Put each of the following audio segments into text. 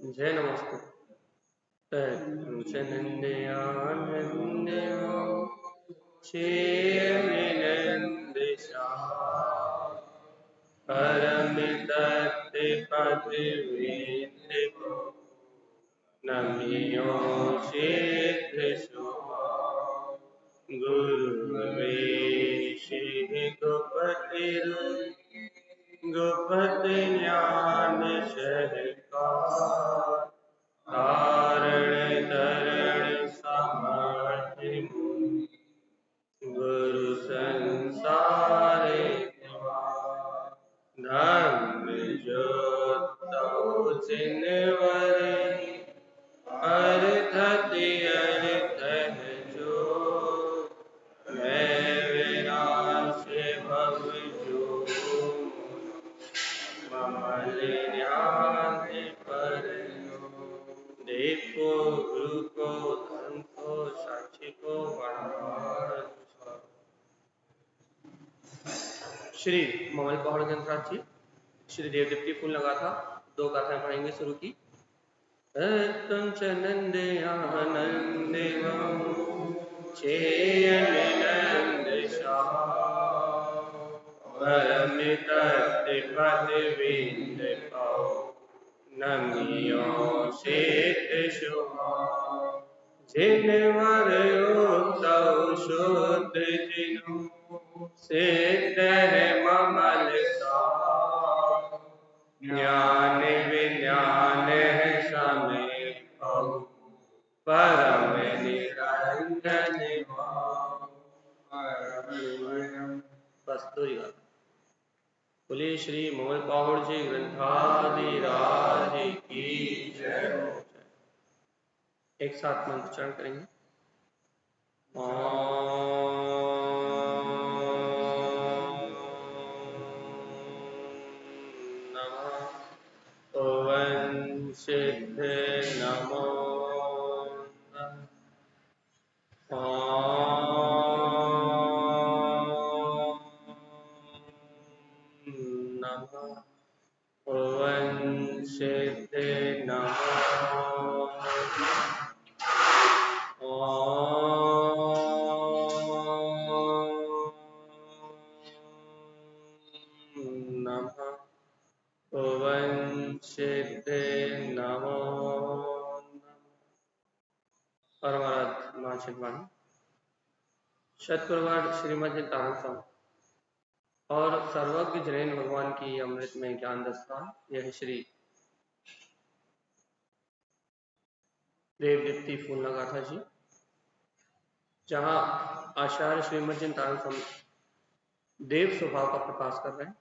जय नमस्ते। पंचनंदयानंदो शेयनिनंदिशा परमितते पदवीन्द्रिपो नमियो शेषो गुरुवे श्री गोपति ज्ञान शहकार तारण तरण समर्थ गुरु संसारे धर्म ज्योत जिनवरे अर्थति अर्थ जो मैं विनाश भव जो ममल न्याय पर देखो गुरु को धर्म को साक्षी को वरदान। श्री ममल पहाड़ जंत्राज जी श्री देव दीप्ति फूल लगा था। 2 गाथाएं पढ़ेंगे शुरू की। पंचनंद आनंद नंद परमित पदवीन्द्र नमियो शेत जिनवर शूद्र जिनु सिद्ध है ममल ज्ञान विज्ञान है समय परम निरंजन बस्तुरी बात। बोले श्री ममल पहाड़ जी ग्रंथाधिराज की जय। एक साथ मंत्र उच्चारण करेंगे। ओम सिद्ध नमो ओम सिद्ध नमो सिद्ध नमो परमाराध्य शतप्रवाद श्रीमद् तारक और सर्वज्ञ जैन भगवान की अमृत में ज्ञान दस्ता। यह श्री देव दीप्ति फूल गाथा जी, जहां आचार्य श्रीमद् तारक देव स्वभाव का प्रकाश कर रहे हैं।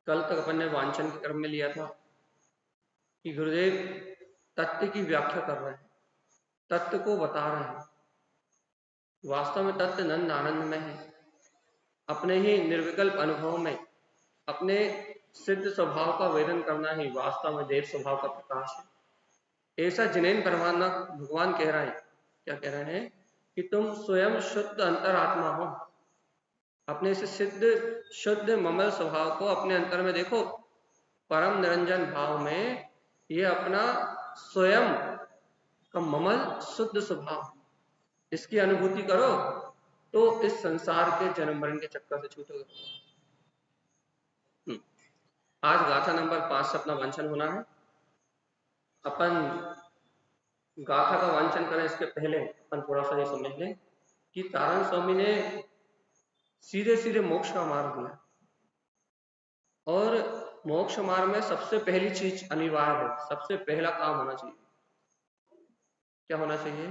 कल तक अपन ने वांछन के क्रम में लिया था कि गुरुदेव तत्व की व्याख्या कर रहे हैं, तत्व को बता रहे हैं। वास्तव में तत्व नंद आनंद में है। अपने ही निर्विकल्प अनुभव में अपने सिद्ध स्वभाव का वेदन करना ही वास्तव में देव स्वभाव का प्रकाश है। ऐसा जिनेन परमात्मा भगवान कह रहे हैं। क्या कह रहे हैं? कि तुम स्वयं शुद्ध अंतरात्मा हो। अपने से सिद्ध शुद्ध ममल स्वभाव को अपने अंतर में देखो। परम निरंजन भाव में ये अपना स्वयं का ममल शुद्ध स्वभाव, इसकी अनुभूति करो तो इस संसार के जन्म मरण के चक्कर से छूटोगे। आज गाथा नंबर 5 से अपना वांछन होना है। अपन गाथा का वांछन करें इसके पहले अपन थोड़ा सा ये समझ लें कि तारण स्वामी ने सीधे सीधे मोक्ष का मार्ग दिया, और मोक्ष मार्ग में सबसे पहली चीज अनिवार्य है, सबसे पहला काम होना चाहिए। क्या होना चाहिए?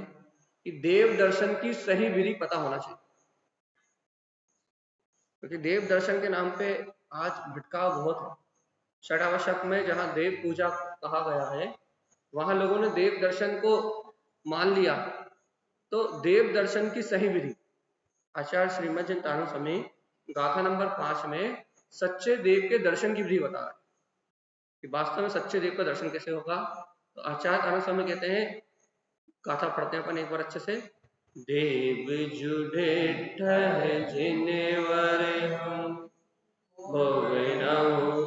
कि देव दर्शन की सही विधि पता होना चाहिए। क्योंकि देव दर्शन के नाम पे आज भटकाव बहुत है। षडावशक में जहां देव पूजा कहा गया है, वहां लोगों ने देव दर्शन को मान लिया। तो देव दर्शन की सही विधि आचार्य श्रीमद् तारक स्वामी गाथा नंबर 5 में सच्चे देव के दर्शन की विधि बता रहे कि वास्तव में सच्चे देव का दर्शन कैसे होगा। तो आचार्य तारक स्वामी कहते हैं, गाथा पढ़ते हैं अपन एक बार अच्छे से। देव जुड़े जिनवर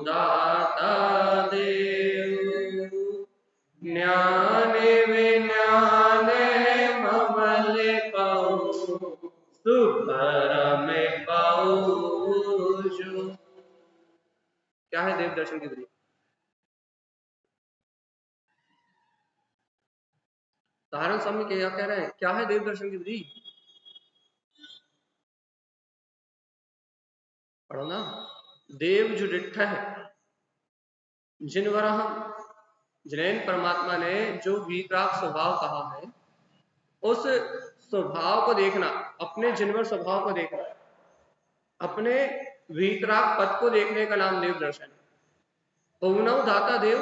दाता देव देव दर्शन की विधि। सहारण स्वामी क्या कह रहे हैं, क्या है देव दर्शन की विधि? पढ़ो ना। देव जो डिट्ठ है, जिनवर हम जिन परमात्मा ने जो वीतराग स्वभाव कहा है, उस स्वभाव को देखना, अपने जिनवर स्वभाव को देखना, अपने वीतराग पद को देखने का नाम देव दर्शन है। उगनव दाता देव,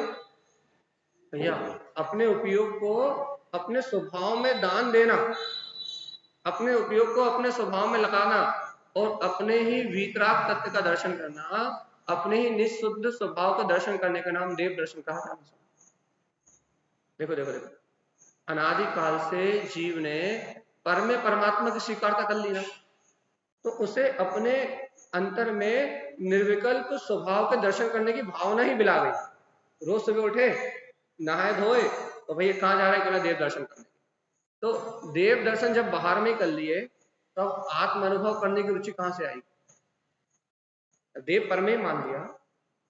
भैया अपने उपयोग को अपने स्वभाव में दान देना, अपने उपयोग को अपने स्वभाव में लगाना और अपने ही वीतराग तत्व का दर्शन करना, अपने ही निःशुद्ध स्वभाव का दर्शन करने का नाम देव दर्शन कहा जाता है। देखो देखो देखो, अनादि काल से जीव ने परमे परमात्मा की स्वीकारता कर ली ना, तो उसे अपने अंतर में निर्विकल्प स्वभाव के दर्शन करने की भावना ही मिला गई। रोज सुबह उठे, नहाए धोए, तो भैया कहाँ जा रहे हैं, देव दर्शन करने। तो देव दर्शन जब बाहर में कर लिए, तब तो आत्म अनुभव करने की रुचि कहां से आई? देव परमे मान लिया,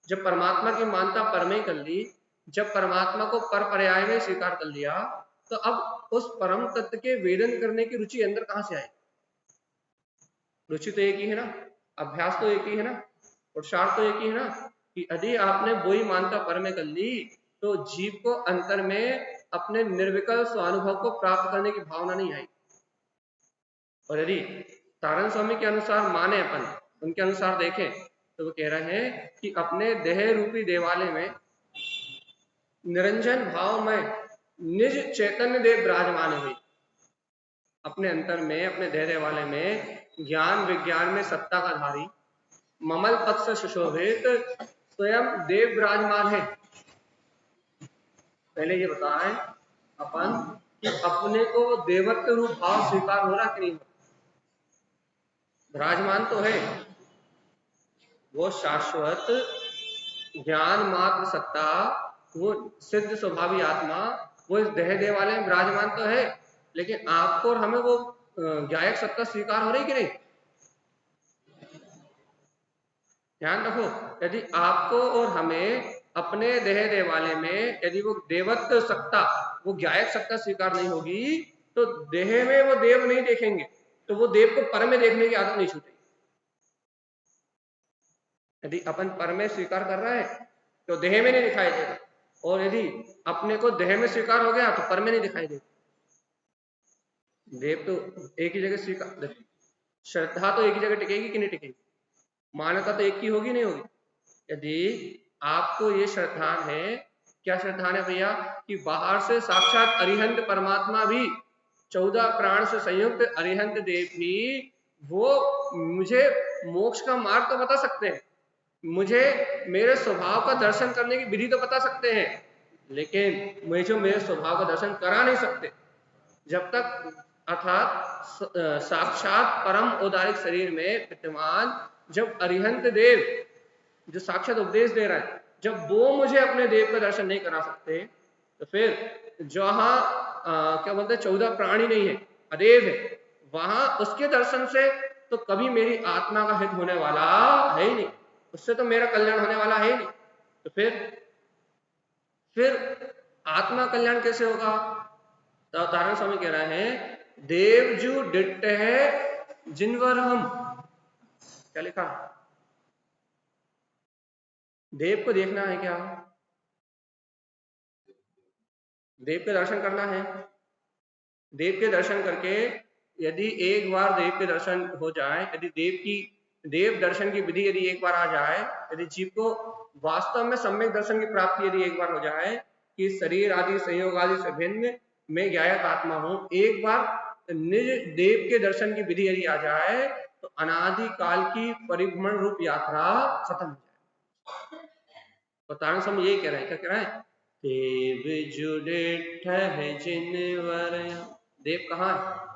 जब परमात्मा की मानता परमे कर ली, जब परमात्मा को पर पर्याय में स्वीकार कर लिया, तो अब उस परम तत्व के वेदन करने की रुचि अंदर कहां से आई? रुचि तो एक ही है ना, अभ्यास तो एक ही है ना, पुरुषार्थ तो एक ही है ना, कि यदि आपने वही मानता पर में कर ली, तो जीव को अंतर में अपने निर्विकल्प स्वानुभव को प्राप्त करने की भावना नहीं आई। और यदि तारण स्वामी के अनुसार माने, अपन उनके अनुसार देखें, तो वो कह रहे हैं कि अपने देह रूपी देवालय में निरंजन भाव में निज चैतन्य देव विराजमान हुई। अपने अंतर में, अपने देह देवालय में ज्ञान विज्ञान में सत्ता का धारी ममल पक्ष सुशोभित स्वयं देव विराजमान है। पहले ये बताएं अपन कि अपने को देवत्व रूप भाव स्वीकार हो रहा कि नहीं? विराजमान तो है, वो शाश्वत ज्ञान मात्र सत्ता, वो सिद्ध स्वभावी आत्मा, वो इस देह देवालय में विराजमान तो है, लेकिन आपको और हमें वो ज्ञायक सत्ता स्वीकार हो रही कि नहीं? ध्यान रखो, यदि आपको और हमें अपने देह देवालय में यदि वो देवत्व सत्ता, वो ज्ञायक सत्ता स्वीकार नहीं होगी, तो देह में वो देव नहीं देखेंगे, तो वो देव को पर में देखने की आदत नहीं छूटेगी। यदि अपन पर में स्वीकार कर रहे हैं तो देह में नहीं दिखाई देगा, और यदि अपने को देह में स्वीकार हो गया तो पर में नहीं दिखाई देगा। देव तो एक ही जगह स्वीकार, श्रद्धा तो एक ही जगह टिकेगी कि नहीं टिकेगी? मान्यता तो एक ही होगी नहीं होगी? यदि आपको ये श्रद्धा है, क्या श्रद्धा है भैया, कि बाहर से साक्षात अरिहंत परमात्मा भी, 14 प्राण से संयुक्त अरिहंत देव भी, वो मुझे मोक्ष का मार्ग तो बता सकते हैं, मुझे मेरे स्वभाव का दर्शन करने की विधि तो बता सकते हैं, लेकिन मुझे जो मेरे स्वभाव का दर्शन करा नहीं सकते। जब तक अर्थात साक्षात परम औदारिक शरीर में विद्यमान जब अरिहंत देव जो साक्षात उपदेश दे रहा है, जब वो मुझे अपने देव का दर्शन नहीं करा सकते, तो फिर जहां क्या बोलते हैं 14 प्राणी नहीं है, अदेव है, वहां उसके दर्शन से तो कभी मेरी आत्मा का हित होने वाला है ही नहीं, उससे तो मेरा कल्याण होने वाला है ही नहीं। तो फिर आत्मा कल्याण कैसे होगा? तो तारण स्वामी कह रहे हैं, देव जो डिट्ट है जिनवर हम, क्या लिखा, देव को देखना है क्या? देव के दर्शन करना है। देव के दर्शन करके यदि एक बार देव के दर्शन हो जाए, यदि देव दर्शन की विधि यदि एक बार आ जाए, यदि जीव को वास्तव में सम्यक दर्शन की प्राप्ति यदि एक बार हो जाए कि शरीर आदि संयोग आदि से भिन्न मैं ज्ञायक आत्मा हूं, एक बार निज देव के दर्शन की विधि यदि आ जाए, तो अनादि काल की परिभ्रमण रूप यात्रा खत्म हो जाए। तो तारण स्वामी यही कह रहे हैं, क्या कह रहे हैं? देव जुड़े ठह जिनवर, देव कहाँ है?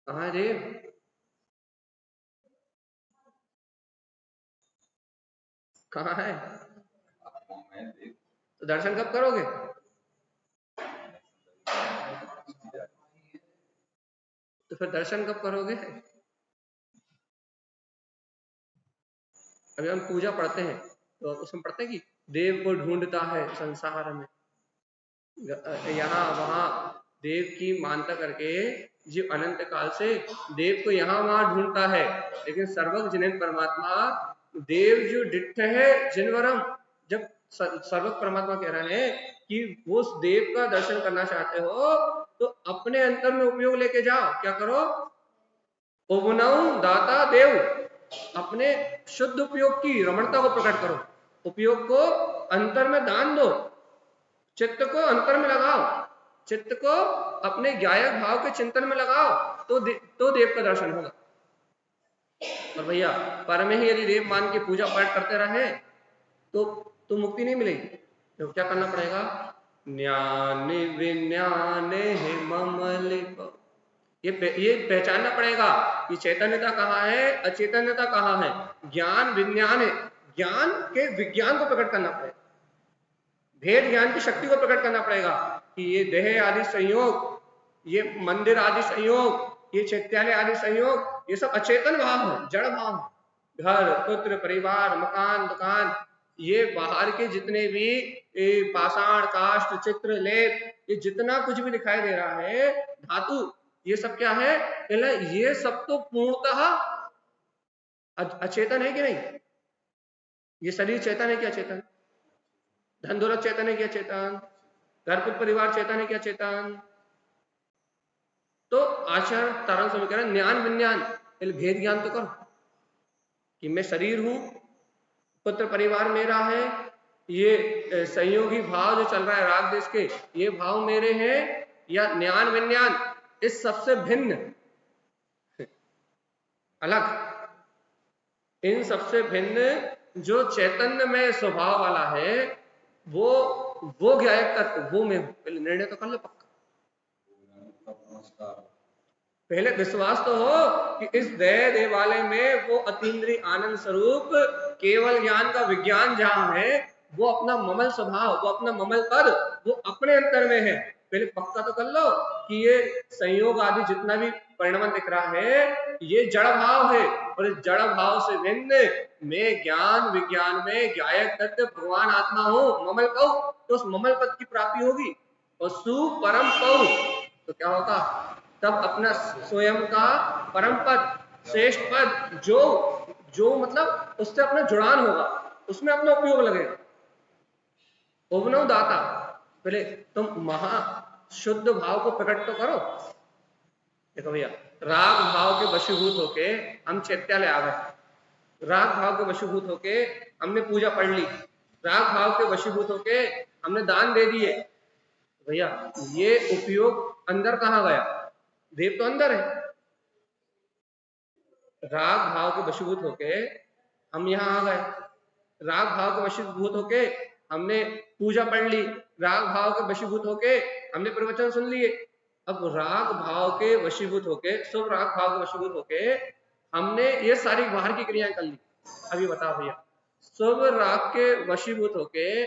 कहाँ है देव? कहाँ है? तो दर्शन कब करोगे? तो फिर दर्शन कब करोगे? अभी हम पूजा पढ़ते हैं तो उसमें पढ़ते हैं कि देव को ढूंढता है संसार में, यहाँ वहां देव की मानता करके जीव अनंत काल से देव को यहाँ वहां ढूंढता है, लेकिन सर्वज्ञ जिनेन्द्र परमात्मा देव जो डिट्ठ है जिनवरम, जब सर्वज्ञ परमात्मा कह रहे हैं कि वो उस देव का दर्शन करना चाहते हो तो अपने अंतर में उपयोग लेके जाओ। क्या करो? उपनऊ दाता देव, अपने शुद्ध उपयोग की रमणता को प्रकट करो, उपयोग को अंतर में दान दो, चित्त को अंतर में लगाओ, चित्त को अपने गायक भाव के चिंतन में लगाओ तो देव का दर्शन होगा। और भैया पर में ही यदि देव मान के पूजा पाठ करते रहे तो मुक्ति नहीं मिलेगी। तो क्या करना पड़ेगा? ज्ञान विज्ञान है ममलिक, ये पहचानना पड़ेगा कि चैतन्यता कहाँ है, अचैतन्यता कहाँ है। ज्ञान विज्ञान है, ज्ञान के विज्ञान को प्रकट करना पड़ेगा, भेद ज्ञान की शक्ति को प्रकट करना पड़ेगा कि ये देह आदि संयोग, ये मंदिर आदि संयोग, ये चैत्यालय आदि संयोग, ये सब अचेतन भाव है, जड़ भाव है। घर पुत्र परिवार मकान दुकान, ये बाहर के जितने भी पाषाण काष्ठ चित्र लेप, ये जितना कुछ भी दिखाई दे रहा है धातु, ये सब क्या है? ये सब तो पूर्णतः अचेतन है कि नहीं? ये शरीर चेतन है क्या? चेतन। धन दौलत चेतन है क्या? चेतन। घर पुत्र परिवार चेतन है क्या? चेतन। तो आचार्य तारण स्वामी कह रहे हैं ज्ञान विज्ञान, भेद ज्ञान तो करो कि मैं शरीर हूं, पुत्र परिवार मेरा है, ये संयोगी भाव जो चल रहा है राग देश के, ये भाव मेरे हैं, या ज्ञान विज्ञान इस सबसे भिन्न अलग, इन सबसे भिन्न जो चैतन्य में स्वभाव वाला है वो ज्ञायक तत्व वो मैं हूं। पहले निर्णय तो कर लो पक्का, पहले विश्वास तो हो कि इस दया देवालय में वो अतीन्द्रिय आनंद स्वरूप केवल ज्ञान का विज्ञान जहां है, वो अपना ममल स्वभाव, वो अपना ममल पद वो अपने अंतर में है। पहले पक्का तो कर लो कि ये संयोग आदि जितना भी परिणाम दिख रहा है ये जड़ भाव है, और इस जड़ भाव से भिन्न मैं ज्ञान विज्ञान में ज्ञायक तत्व भगवान आत्मा हूं, ममल कहूं तो उस ममल पद की प्राप्ति होगी। और सुपरम कहूं तो क्या होगा? तब अपना स्वयं का परम पद श्रेष्ठ पद जो मतलब उससे अपना जुड़ान होगा, उसमें अपना उपयोग लगेगा। उपनव दाता, पहले तुम महा शुद्ध भाव को प्रकट तो करो। देखो भैया, राग भाव के वशीभूत होके हम चैत्यालय आ गए, राग भाव के वशीभूत होके हमने पूजा पढ़ ली, राग भाव के वशीभूत होके हमने दान दे दिए। भैया ये उपयोग अंदर कहाँ गया? देव तो अंदर है। राग भाव के वशीभूत होके हम यहाँ आ गए, राग भाव के वशीभूत होके हमने पूजा पढ़ ली, राग भाव के वशीभूत होके हमने प्रवचन सुन लिए। अब राग भाव के वशीभूत होके, शुभ राग भाव के वशीभूत होके हमने ये सारी बाहर की क्रियाएं कर ली। अभी बताओ भैया, शुभ राग के वशीभूत होके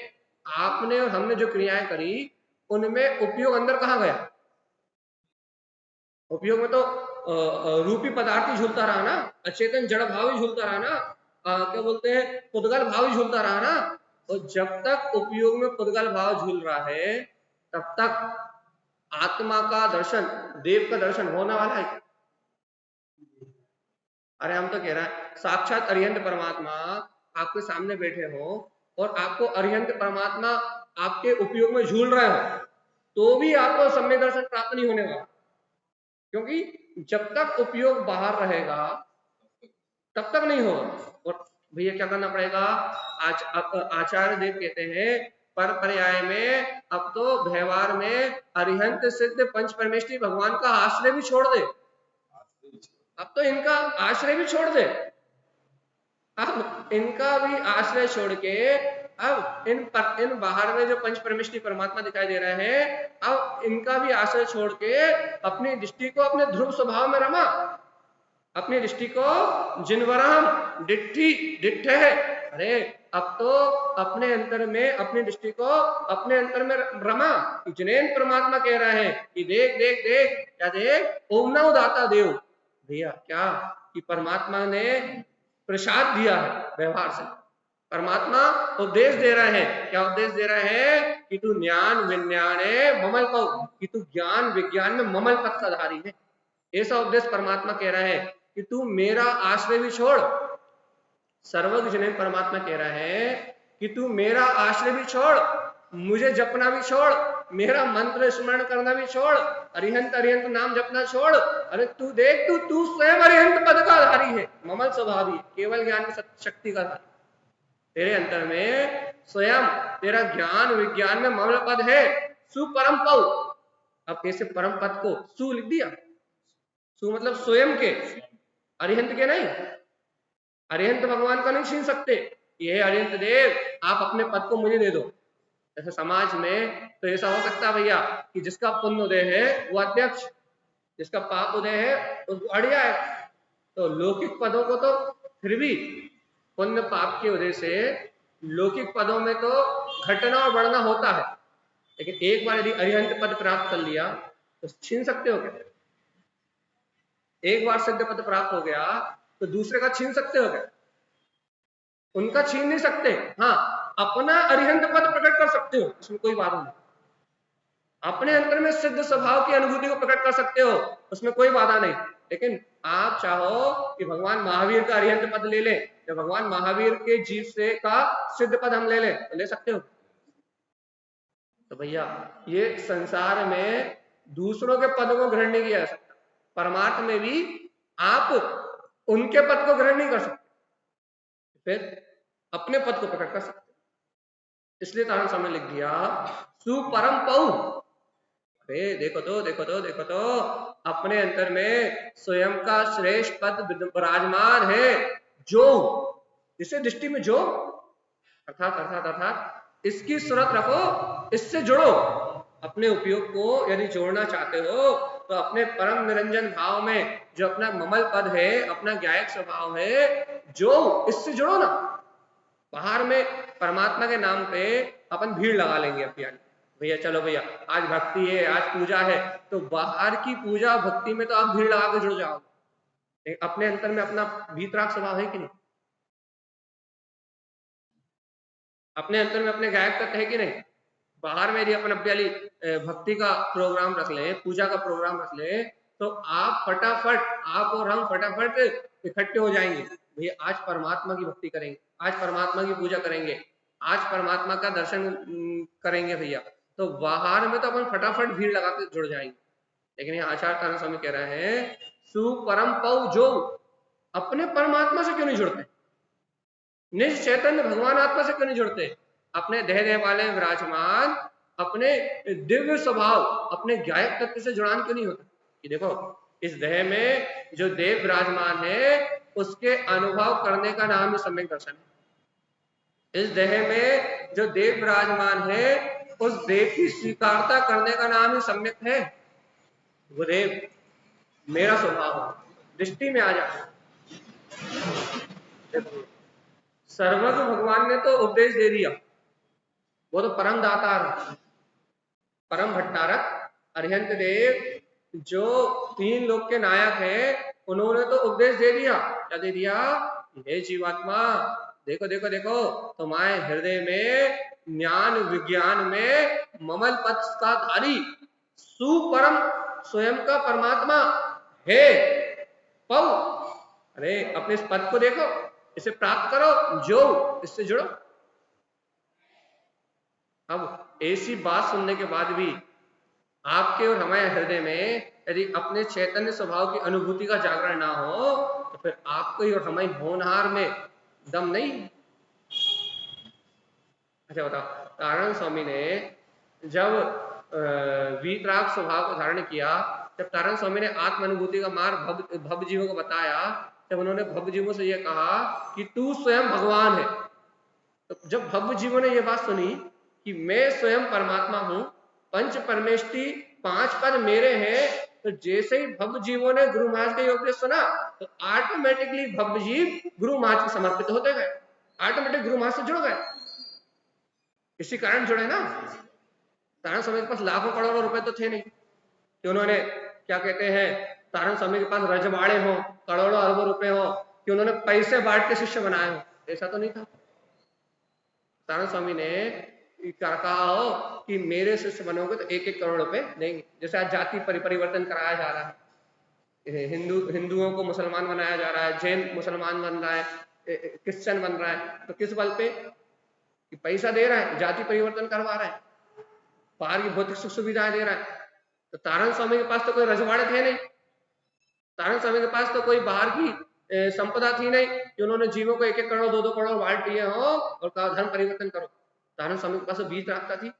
आपने और हमने जो क्रियाएं करी उनमें उपयोग अंदर कहाँ गया? उपयोग में तो रूपी पदार्थ ही झूलता रहा ना, अचेतन जड़ भाव ही झूलता रहा ना, क्या बोलते हैं पुद्गल भाव ही झूलता रहा ना। और जब तक उपयोग में पुद्गल भाव झूल रहा है तब तक आत्मा का दर्शन, देव का दर्शन होने वाला है। अरे हम तो कह रहे हैं साक्षात अरिहंत परमात्मा आपके सामने बैठे हो और आपको अरिहंत परमात्मा आपके उपयोग में झूल रहे हो तो भी आपको सम्यक दर्शन प्राप्त नहीं होने वाला, क्योंकि जब तक उपयोग बाहर रहेगा तब तक नहीं होगा। और भैया क्या करना पड़ेगा? आचार्य देव कहते हैं पर पर्याय में अब तो व्यवहार में अरिहंत सिद्ध पंच परमेष्ठी भगवान का आश्रय भी छोड़ दे, अब तो इनका आश्रय भी छोड़ दे, अब इनका भी आश्रय छोड़ के अब इन बाहर में जो पंच परमेष्ठी परमात्मा दिखाई दे रहे हैं, अब इनका भी आश्रय छोड़ के अपनी दृष्टि को अपने ध्रुव स्वभाव में रमा, अपनी दृष्टि को जिनवरम डिट्ठ है। अरे अब तो अपने अंतर में अपनी दृष्टि को अपने अंतर में रमा। जिनेन्द्र परमात्मा कह रहे हैं कि देख देख देख, क्या देख? ओम नमो दाता देव। भैया क्या कि परमात्मा ने प्रसाद दिया है व्यवहार से। परमात्मा उपदेश दे रहे हैं, क्या उपदेश दे रहे हैं कि तू ज्ञान विज्ञाने ममल पौ, कि तू ज्ञान विज्ञान में ममल पद का धारी है। ऐसा उपदेश परमात्मा कह रहे हैं कि तू मेरा आश्रय भी छोड़। सर्वज्ञ जिन्हें परमात्मा कह रहे हैं कि तू मेरा आश्रय भी छोड़, मुझे जपना भी छोड़, मेरा मंत्र स्मरण करना भी छोड़, अरिहंत अरिहंत नाम जपना छोड़। अरे तू देख, तू स्वयं अरिहंत पद का धारी है, ममल स्वभावी, केवल ज्ञान की शक्ति का धारी। तेरे अंतर में स्वयं तेरा ज्ञान विज्ञान में ममल पद है, सुपरम पौ। अब कैसे परम पद को सु लिख दिया, सु मतलब स्वयं के, अरिहंत के नहीं। अरिहंत भगवान का नहीं छीन सकते, ये अरिहंत देव आप अपने पद को मुझे दे दो। जैसे समाज में तो ऐसा हो सकता है भैया कि जिसका पुण्य उदय है वो अध्यक्ष, जिसका पाप उदय है उसको अड़िया है। तो लौकिक पदों को तो फिर भी पुण्य पाप के उदय से लौकिक पदों में तो घटना और बढ़ना होता है, लेकिन एक बार यदि अरिहंत पद प्राप्त कर लिया तो छीन सकते हो क्या? एक बार सिद्ध पद प्राप्त हो गया तो दूसरे का छीन सकते हो क्या? उनका छीन नहीं सकते। हाँ, अपना अरिहंत पद प्रकट कर सकते हो, इसमें कोई बाधा नहीं। अपने अंतर में सिद्ध स्वभाव की अनुभूति को प्रकट कर सकते हो, उसमें कोई बाधा नहीं। लेकिन आप चाहो कि भगवान महावीर का अरिहंत पद ले लें, या भगवान महावीर के जीव से का सिद्ध पद हम ले लें, तो ले सकते हो। तो भैया ये संसार में दूसरों के पद को ग्रहण नहीं किया जा सकता, परमार्थ में भी आप उनके पद को ग्रहण नहीं कर सकते, फिर अपने पद को प्रकट कर सकते। इसलिए तारण स्वामी लिख दिया सुपरम पौ। अरे देखो तो अपने अंतर में स्वयं का श्रेष्ठ पद विराजमान है, जो जिसे दृष्टि में जो अर्थात इसकी सूरत रखो, इससे जुड़ो। अपने उपयोग को यदि जोड़ना चाहते हो तो अपने परम निरंजन भाव में जो अपना ममल पद है, अपना ज्ञायक स्वभाव है, जो इससे जुड़ो ना। बाहर में परमात्मा के नाम पे अपन भीड़ लगा लेंगे अपनी, भैया चलो भैया आज भक्ति है, आज पूजा है, तो बाहर की पूजा भक्ति में तो आप भीड़ लगा के जुड़ जाओगे। अपने अंतर में अपना भीतराग स्वभाव है कि नहीं? अपने अंतर में अपने गायक तत्व है कि नहीं? बाहर में यदि अपन अपनी भक्ति का प्रोग्राम रख ले, पूजा का प्रोग्राम रख ले, तो आप फटाफट, आप और हम फटाफट इकट्ठे हो जाएंगे। भैया आज परमात्मा की भक्ति करेंगे, आज परमात्मा की पूजा करेंगे, आज परमात्मा का दर्शन करेंगे भैया। तो बाहर में तो अपन फटाफट भीड़ लगा के जुड़ जाएंगे। लेकिन यहाँ आचार्य तारण स्वामी कह रहे हैं सुपरम पौ, जो अपने परमात्मा से क्यों नहीं जुड़ते, निज चैतन्य भगवान आत्मा से क्यों नहीं जुड़ते, अपने देह वाले विराजमान अपने दिव्य स्वभाव, अपने ज्ञायक तत्व से जुड़ान क्यों नहीं होता? कि देखो इस देह में जो देव विराजमान है उसके अनुभव करने का नाम ही सम्यक दर्शन है। इस देह में जो देव विराजमान है उस देव की स्वीकारता करने का नाम ही सम्यक है। वो देव मेरा स्वभाव दृष्टि में आ जाए। सर्वज्ञ भगवान ने तो उपदेश दे दिया, वो तो परम दातार, परम भट्टारक अरिहंत देव जो 3 लोक के नायक हैं, उन्होंने तो उपदेश दे दिया। क्या दे दिया? हे जीवात्मा देखो देखो देखो, तुम्हारे हृदय में ज्ञान विज्ञान में ममल पद का धारी सुपरम स्वयं का परमात्मा है पौ। अरे अपने इस पद को देखो, इसे प्राप्त करो, जो इससे जुड़ो। अब ऐसी बात सुनने के बाद भी आपके और हमारे हृदय में यदि अपने चैतन्य स्वभाव की अनुभूति का जागरण ना हो, तो फिर आपको और हमारी होनहार में दम नहीं। अच्छा बताओ, तारण स्वामी ने जब वीतराग स्वभाव को धारण किया, जब तारण स्वामी ने आत्म अनुभूति का मार्ग भव जीवों को बताया, जब उन्होंने भव जीवों से यह कहा कि तू स्वयं भगवान है, तो जब भव जीवों ने यह बात सुनी कि मैं स्वयं परमात्मा हूं, पंच परमेष्टि 5 पद मेरे हैं, तो जैसे ही भव जीवों ने गुरु महाराज का उपदेश सुना तो ऑटोमेटिकली भव जीव गुरु महाराज को समर्पित होते गए, ऑटोमेटिक गुरु महाराज से जुड़ गए। इसी कारण जुड़े ना। तारण स्वामी के पास लाखों करोड़ों रुपए तो थे नहीं कि उन्होंने क्या कहते हैं, तारण स्वामी के पास रजवाड़े हो, करोड़ों अरबों रुपए हो, कि उन्होंने पैसे बांट के शिष्य बनाए हो, ऐसा तो नहीं था। सदानंद स्वामी ने कहा हो कि मेरे शिष्य बनोगे तो 1-1 करोड़ रुपए देंगे। जैसे आज जाति परिवर्तन कराया जा रहा है, हिंदुओं को मुसलमान बनाया जा रहा है, जैन मुसलमान बन रहा है, क्रिश्चियन बन रहा है, तो किस बल पे? कि पैसा दे रहा है, जाति परिवर्तन करवा रहा है, बाहर की भौतिक सुख सुविधाएं दे रहा है। तो तारण स्वामी के पास तो कोई रजवाड़े थे नहीं, तारण स्वामी के पास तो कोई बाहर की संपदा थी नहीं कि उन्होंने जीवों को 1-1 करोड़ 2-2 करोड़ बांट दिए हो और कहा धर्म परिवर्तन करो। तारण स्वामी के पास तो बीज रास्ता थी,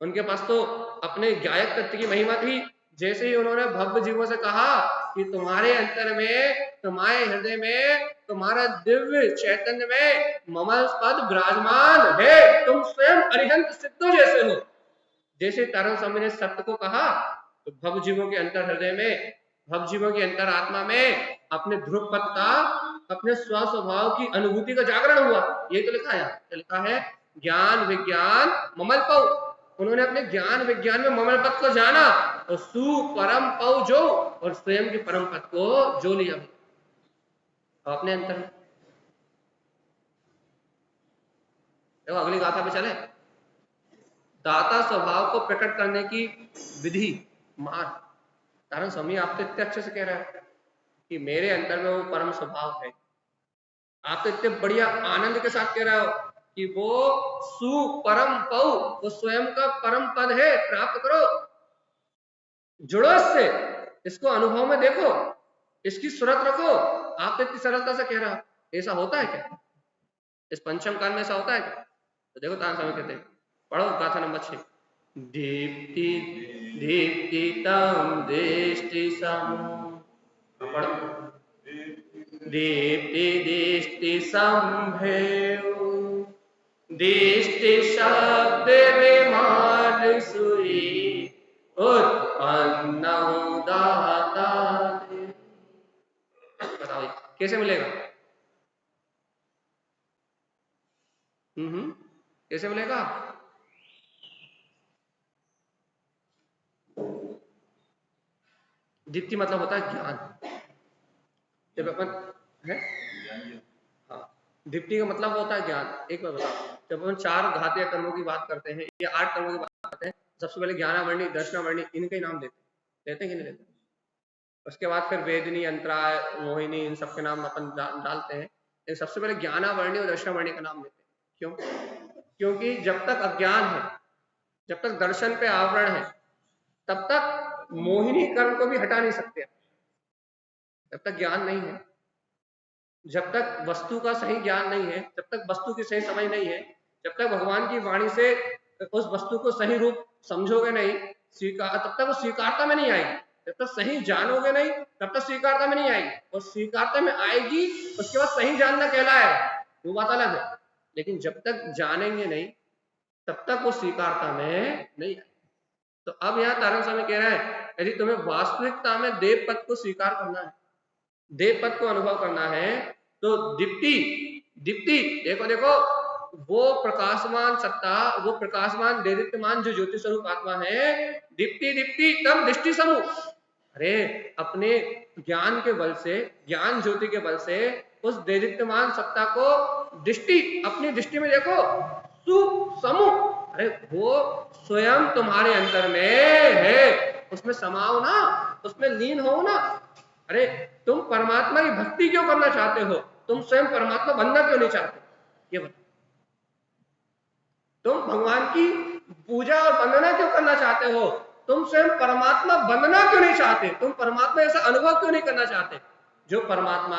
उनके पास तो अपने गायक तत्व की महिमा थी। जैसे ही उन्होंने भव्य जीवों से कहा कि तुम्हारे अंतर में, तुम्हारे हृदय में, तुम्हारा दिव्य चैतन्य में ममल पद विराजमान है, तुम स्वयं अरिहंत सिद्धों जैसे हो। जैसे तारण स्वामी ने सत्य को कहा तो भव जीवों के अंतर हृदय में, भव जीवों की अंतर आत्मा में अपने ध्रुव पद का, अपने स्वस्वभाव की अनुभूति का जागरण हुआ। ये तो लिखा है, लिखा है ज्ञान विज्ञान ममल पौ। उन्होंने अपने ज्ञान विज्ञान में ममल पद को जाना और सु परम पौ जो, और स्वयं के परम पद को जो लिया अपने अंतर में। देखो अगली गाथा पे चले। दाता स्वभाव को प्रकट करने की विधि मार्ग। तारण स्वामी आप तो इतने अच्छे से कह रहे हैं कि मेरे अंदर में वो परम स्वभाव है, आप तो इतने बढ़िया आनंद के साथ कह रहे हो कि वो सु परम पौ, वो स्वयं का परम पद है, प्राप्त करो, जुड़ो इससे, इसको अनुभव में देखो, इसकी सूरत रखो। आप तो इतनी सरलता से कह रहे हो, ऐसा होता है क्या? इस पंचम काल में ऐसा होता है क्या? तो देखो तारण स्वामी कहते हैं, पढ़ो गाथा नंबर 6। दीप्ति दीप्तितं दृष्टि समूह, पढ़ो। दीप्ति दृष्टि संभेव, दृष्टि शब्द विमान सुई, उत्पन्न दाता। बताओ कैसे मिलेगा? कैसे मिलेगा? दीप्ति मतलब होता है ज्ञान। जब अपन है, हाँ, दीप्ति का मतलब होता है ज्ञान। एक बार बताओ, जब अपन 4 घातीय कर्मों की बात करते हैं या 8 कर्मों की बात करते हैं, सबसे पहले ज्ञानावर्णी, दर्शनावर्णी, इनके नाम लेते हैं कि नहीं लेते? उसके बाद फिर वेदिनी, अंतराय, मोहिनी, इन सबके नाम अपन डालते हैं। लेकिन सबसे पहले ज्ञानावर्णी और दर्शनावर्णी का नाम लेते हैं। क्यों? क्योंकि जब तक अज्ञान है, जब तक दर्शन पे आवरण है, तब तक मोहिनी कर्म को भी हटा नहीं सकते। जब तक ज्ञान नहीं है, जब तक वस्तु का सही ज्ञान नहीं है, जब तक वस्तु की सही समझ नहीं है, जब तक भगवान की वाणी से उस वस्तु को सही रूप समझोगे नहीं, स्वीकार, तब तक वो स्वीकारता में नहीं आएगी। जब तक सही जानोगे नहीं, तब तक स्वीकारता में नहीं आएगी, और स्वीकारता में आएगी उसके बाद सही जानना कहलाएगा, वो बात अलग है। लेकिन जब तक जानेंगे नहीं, तब तक वो स्वीकारता में नहीं आएगी। तो अब यहाँ तारण स्वामी कह रहा है, यदि तुम्हें वास्तविकता में देव पद को स्वीकार करना है, देव पद को अनुभव करना है, तो दीप्ति दीप्ति देखो देखो, वो प्रकाशमान सत्ता, वो प्रकाशमान देदीप्यमान जो ज्योति स्वरूप आत्मा है, दीप्ति दीप्ति तम दृष्टि समूह। अरे अपने ज्ञान के बल से, ज्ञान ज्योति के बल से उस देदीप्यमान सत्ता को दृष्टि, अपनी दृष्टि में देखो, सु समूह। अरे वो स्वयं तुम्हारे अंदर में है, उसमें समाओ ना, उसमें लीन हो ना। अरे तुम परमात्मा की भक्ति क्यों करना चाहते हो? तुम स्वयं परमात्मा बनना क्यों नहीं चाहते? ये बताओ। तुम भगवान की पूजा और वंदना क्यों करना चाहते हो? तुम स्वयं परमात्मा बनना क्यों नहीं चाहते? तुम परमात्मा ऐसा अनुभव क्यों नहीं करना चाहते? जो परमात्मा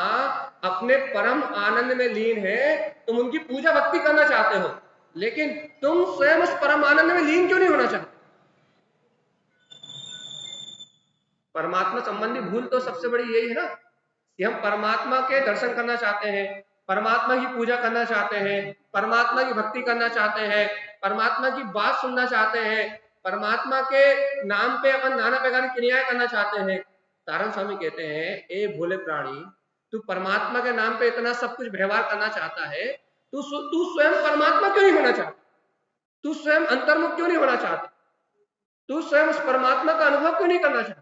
अपने परम आनंद में लीन है, तुम उनकी पूजा भक्ति करना चाहते हो, लेकिन तुम स्वयं उस परम आनंद में लीन क्यों नहीं होना चाहते? परमात्मा संबंधी भूल तो सबसे बड़ी यही है ना, कि हम परमात्मा के दर्शन करना चाहते हैं, परमात्मा की पूजा करना चाहते हैं, परमात्मा की भक्ति करना चाहते हैं, परमात्मा की बात सुनना चाहते हैं, परमात्मा के नाम पे अपन नाना प्रकार की क्रियाएं करना चाहते हैं। तारण स्वामी कहते हैं, ए भोले प्राणी, तू परमात्मा के नाम पे इतना सब कुछ व्यवहार करना चाहता है, तू स्वयं परमात्मा क्यों नहीं होना चाहता? तू स्वयं अंतर्मुख क्यों नहीं होना चाहता? तू स्वयं उस परमात्मा का अनुभव क्यों नहीं करना चाहता?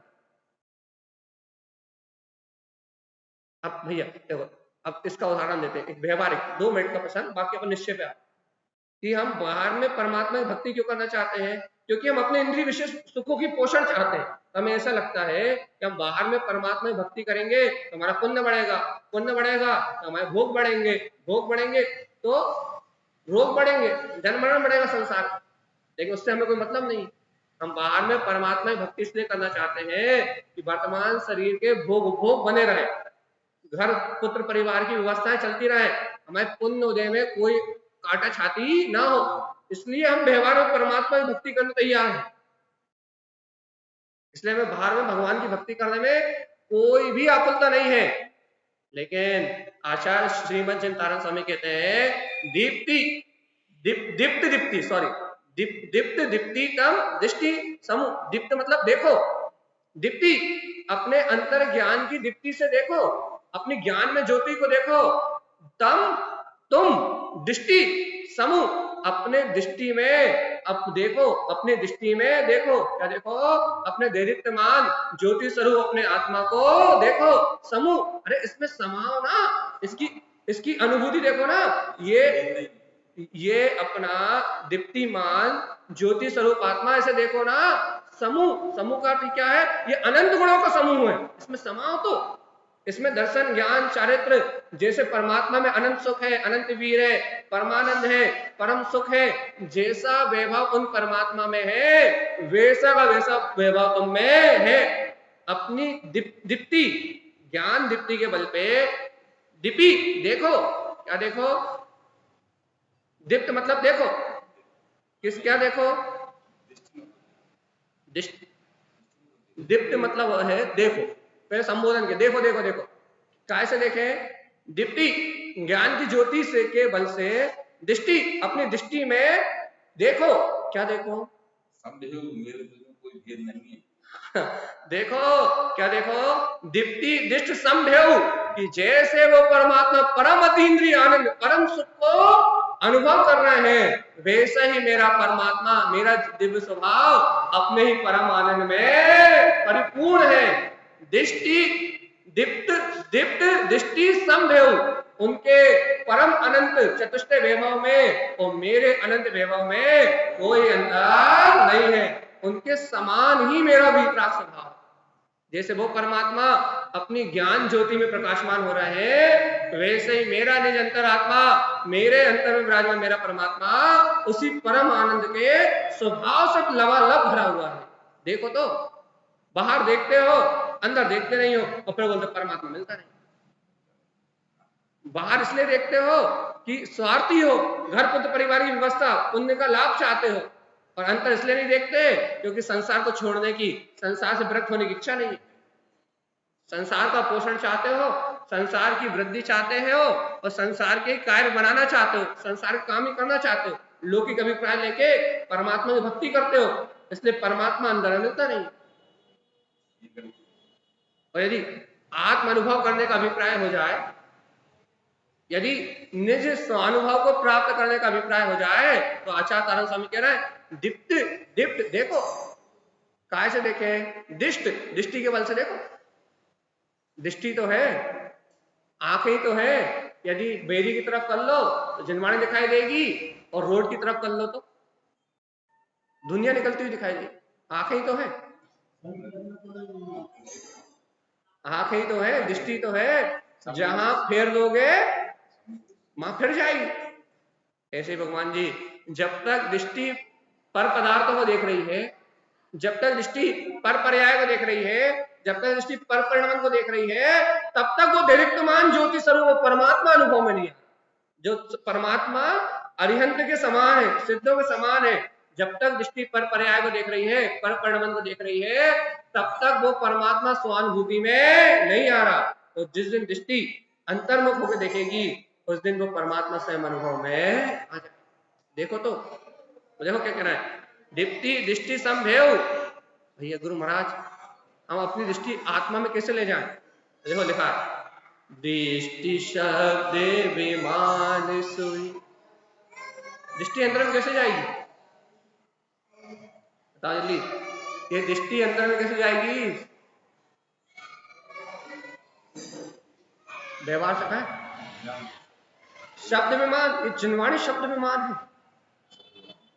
अब भैया देखो, अब इसका उदाहरण देते हैं, एक व्यवहारिक 2 मिनट का प्रश्न, बाकी अपन निश्चय पे आते कि हम बाहर में परमात्मा की भक्ति क्यों करना चाहते हैं? क्योंकि हम अपने इंद्रिय विशेष सुखों की पोषण चाहते हैं। हमें ऐसा लगता है कि हम बाहर में परमात्मा की भक्ति करेंगे तो हमारा पुण्य बढ़ेगा, पुण्य बढ़ेगा तो हमारे भोग बढ़ेंगे, भोग बढ़ेंगे तो रोग बढ़ेंगे, जन्म मरण बढ़ेगा संसार। लेकिन उससे हमें कोई मतलब नहीं। हम बाहर में परमात्मा की भक्ति इसलिए करना चाहते हैं कि वर्तमान शरीर के भोग उपभोग बने रहे, घर पुत्र परिवार की व्यवस्थाएं चलती रहे, हमें पुण्य उदय में कोई काटा छाती ना हो, इसलिए हम व्यवहार में परमात्मा की भक्ति करने तैयार हैं। इसलिए हमें बाहर में भगवान की भक्ति करने में कोई भी आकुलता नहीं है। लेकिन आचार्य श्रीमद चिंतारण स्वामी कहते हैं दीप्ति दीप्त दीप्ति सॉरी दीप्त दीप्ति तम दृष्टि समूह। दीप्त मतलब देखो, दीप्ति अपने अंतर ज्ञान की दीप्ति से देखो, अपनी ज्ञान में ज्योति को देखो। तम तुम दृष्टि समूह अपने दृष्टि में अब देखो, अपने दृष्टि में देखो, क्या देखो? अपने दैदिप्यमान ज्योति स्वरूप अपने आत्मा को देखो। समूह, अरे इसमें समाओ ना, इसकी अनुभूति देखो ना। ये अपना दीप्तिमान ज्योति स्वरूप आत्मा, ऐसे देखो ना। समूह, समूह का अर्थ क्या है? ये अनंत गुणों का समूह है, इसमें समाओ तो। इसमें दर्शन ज्ञान चारित्र, जैसे परमात्मा में अनंत सुख है, अनंत वीर है, परमानंद है, परम सुख है, जैसा वैभव उन परमात्मा में है वैसा का वैसा वैभव तुम में है। अपनी दीप्ति ज्ञान दीप्ति के बल पे दीपी देखो। क्या देखो? दीप्त मतलब देखो, किस क्या देखो? दीप्त मतलब है देखो, पहले संबोधन के देखो देखो देखो, कैसे देखे? दीप्ति ज्ञान की ज्योति से के बल से दृष्टि अपनी दृष्टि में देखो। क्या देखो? मेरे कोई भेद नहीं है। देखो, क्या देखो? दीप्ति दृष्टि समझेऊ कि जैसे वो परमात्मा परम अतीन्द्रिय आनंद परम सुख को अनुभव कर रहे हैं, वैसे ही मेरा परमात्मा, मेरा दिव्य स्वभाव अपने ही परम आनंद में परिपूर्ण है। दृष्टि दीप्त दीप्त दृष्टि समझेऊ उनके परम अनंत चतुष्ट वैभव में और मेरे अनंत वैभव में कोई अंतर नहीं है, उनके समान ही मेरा भी स्वभाव। जैसे वो परमात्मा अपनी ज्ञान ज्योति में प्रकाशमान हो रहे हैं, वैसे ही मेरा निज अंतरात्मा, मेरे अंतर में विराजमान मेरा परमात्मा उसी परम आनंद के स्वभाव से लबालब भरा हुआ है। देखो तो, बाहर देखते हो, अंदर देखते नहीं हो, और फिर बोलते परमात्मा मिलता नहीं। बाहर इसलिए देखते हो कि स्वार्थी हो, घर पुत्र परिवार की व्यवस्था, पुण्य का लाभ चाहते हो, और अंतर इसलिए नहीं देखते क्योंकि संसार को छोड़ने की, संसार से विरक्त होने की इच्छा नहीं है। संसार का पोषण चाहते हो, संसार की वृद्धि चाहते हो, और संसार के कार्य बनाना चाहते हो, संसार का काम ही करना चाहते हो, लौकिक अभिप्राय लेके परमात्मा की भक्ति करते हो, इसलिए परमात्मा अंदर मिलता नहीं। और यदि आत्म अनुभव करने का अभिप्राय हो जाए, यदि निज स्वानुभव को प्राप्त करने का अभिप्राय हो जाए, तो आचार्य तारण स्वामी कह रहे हैं दीप्त दीप्त देखो। काय से देखे? दिष्ट दृष्टि के बल से देखो। दृष्टि तो है, आंखें तो है, यदि बेरी की तरफ कर लो तो जिनवाणी दिखाई देगी, और रोड की तरफ कर लो तो दुनिया निकलती हुई दिखाई देगी। आंखें तो है, आंखें तो है, दृष्टि तो है, जहां फेर दोगे वहां फिर जाएगी। ऐसे भगवान जी जब तक दृष्टि पर पदार्थों को देख रही है, जब तक दृष्टि पर पर्याय को देख रही है, जब तक दृष्टि पर परिणाम को देख रही है, तब तक वो दैदिप्यमान ज्योति स्वरूप परमात्मा अनुभव में नहीं है। जो परमात्मा अरिहंत के समान है, सिद्धों के समान है, जब तक दृष्टि पर पर्याय को देख रही है, पर परिणाम को देख रही है, तब तक वो परमात्मा स्वानुभूति में नहीं आ रहा। तो जिस दिन दृष्टि अंतर्मुख होकर देखेगी, उस दिन वो परमात्मा स्वयं अनुभव में आ जाए। देखो तो, देखो क्या कहना है, दीप्ति दृष्टि समझेऊ। भैया गुरु महाराज हम अपनी दृष्टि आत्मा में कैसे ले जाएं? देखो लिखा है, दृष्टि शब्द विमान सुई। दृष्टि अंतर में कैसे जाएगी? बताओ जल्दी, ये दृष्टि अंतर में कैसे जाएगी? व्यवहार से कहें शब्द विमान, ये जिनवाणी शब्द विमान है।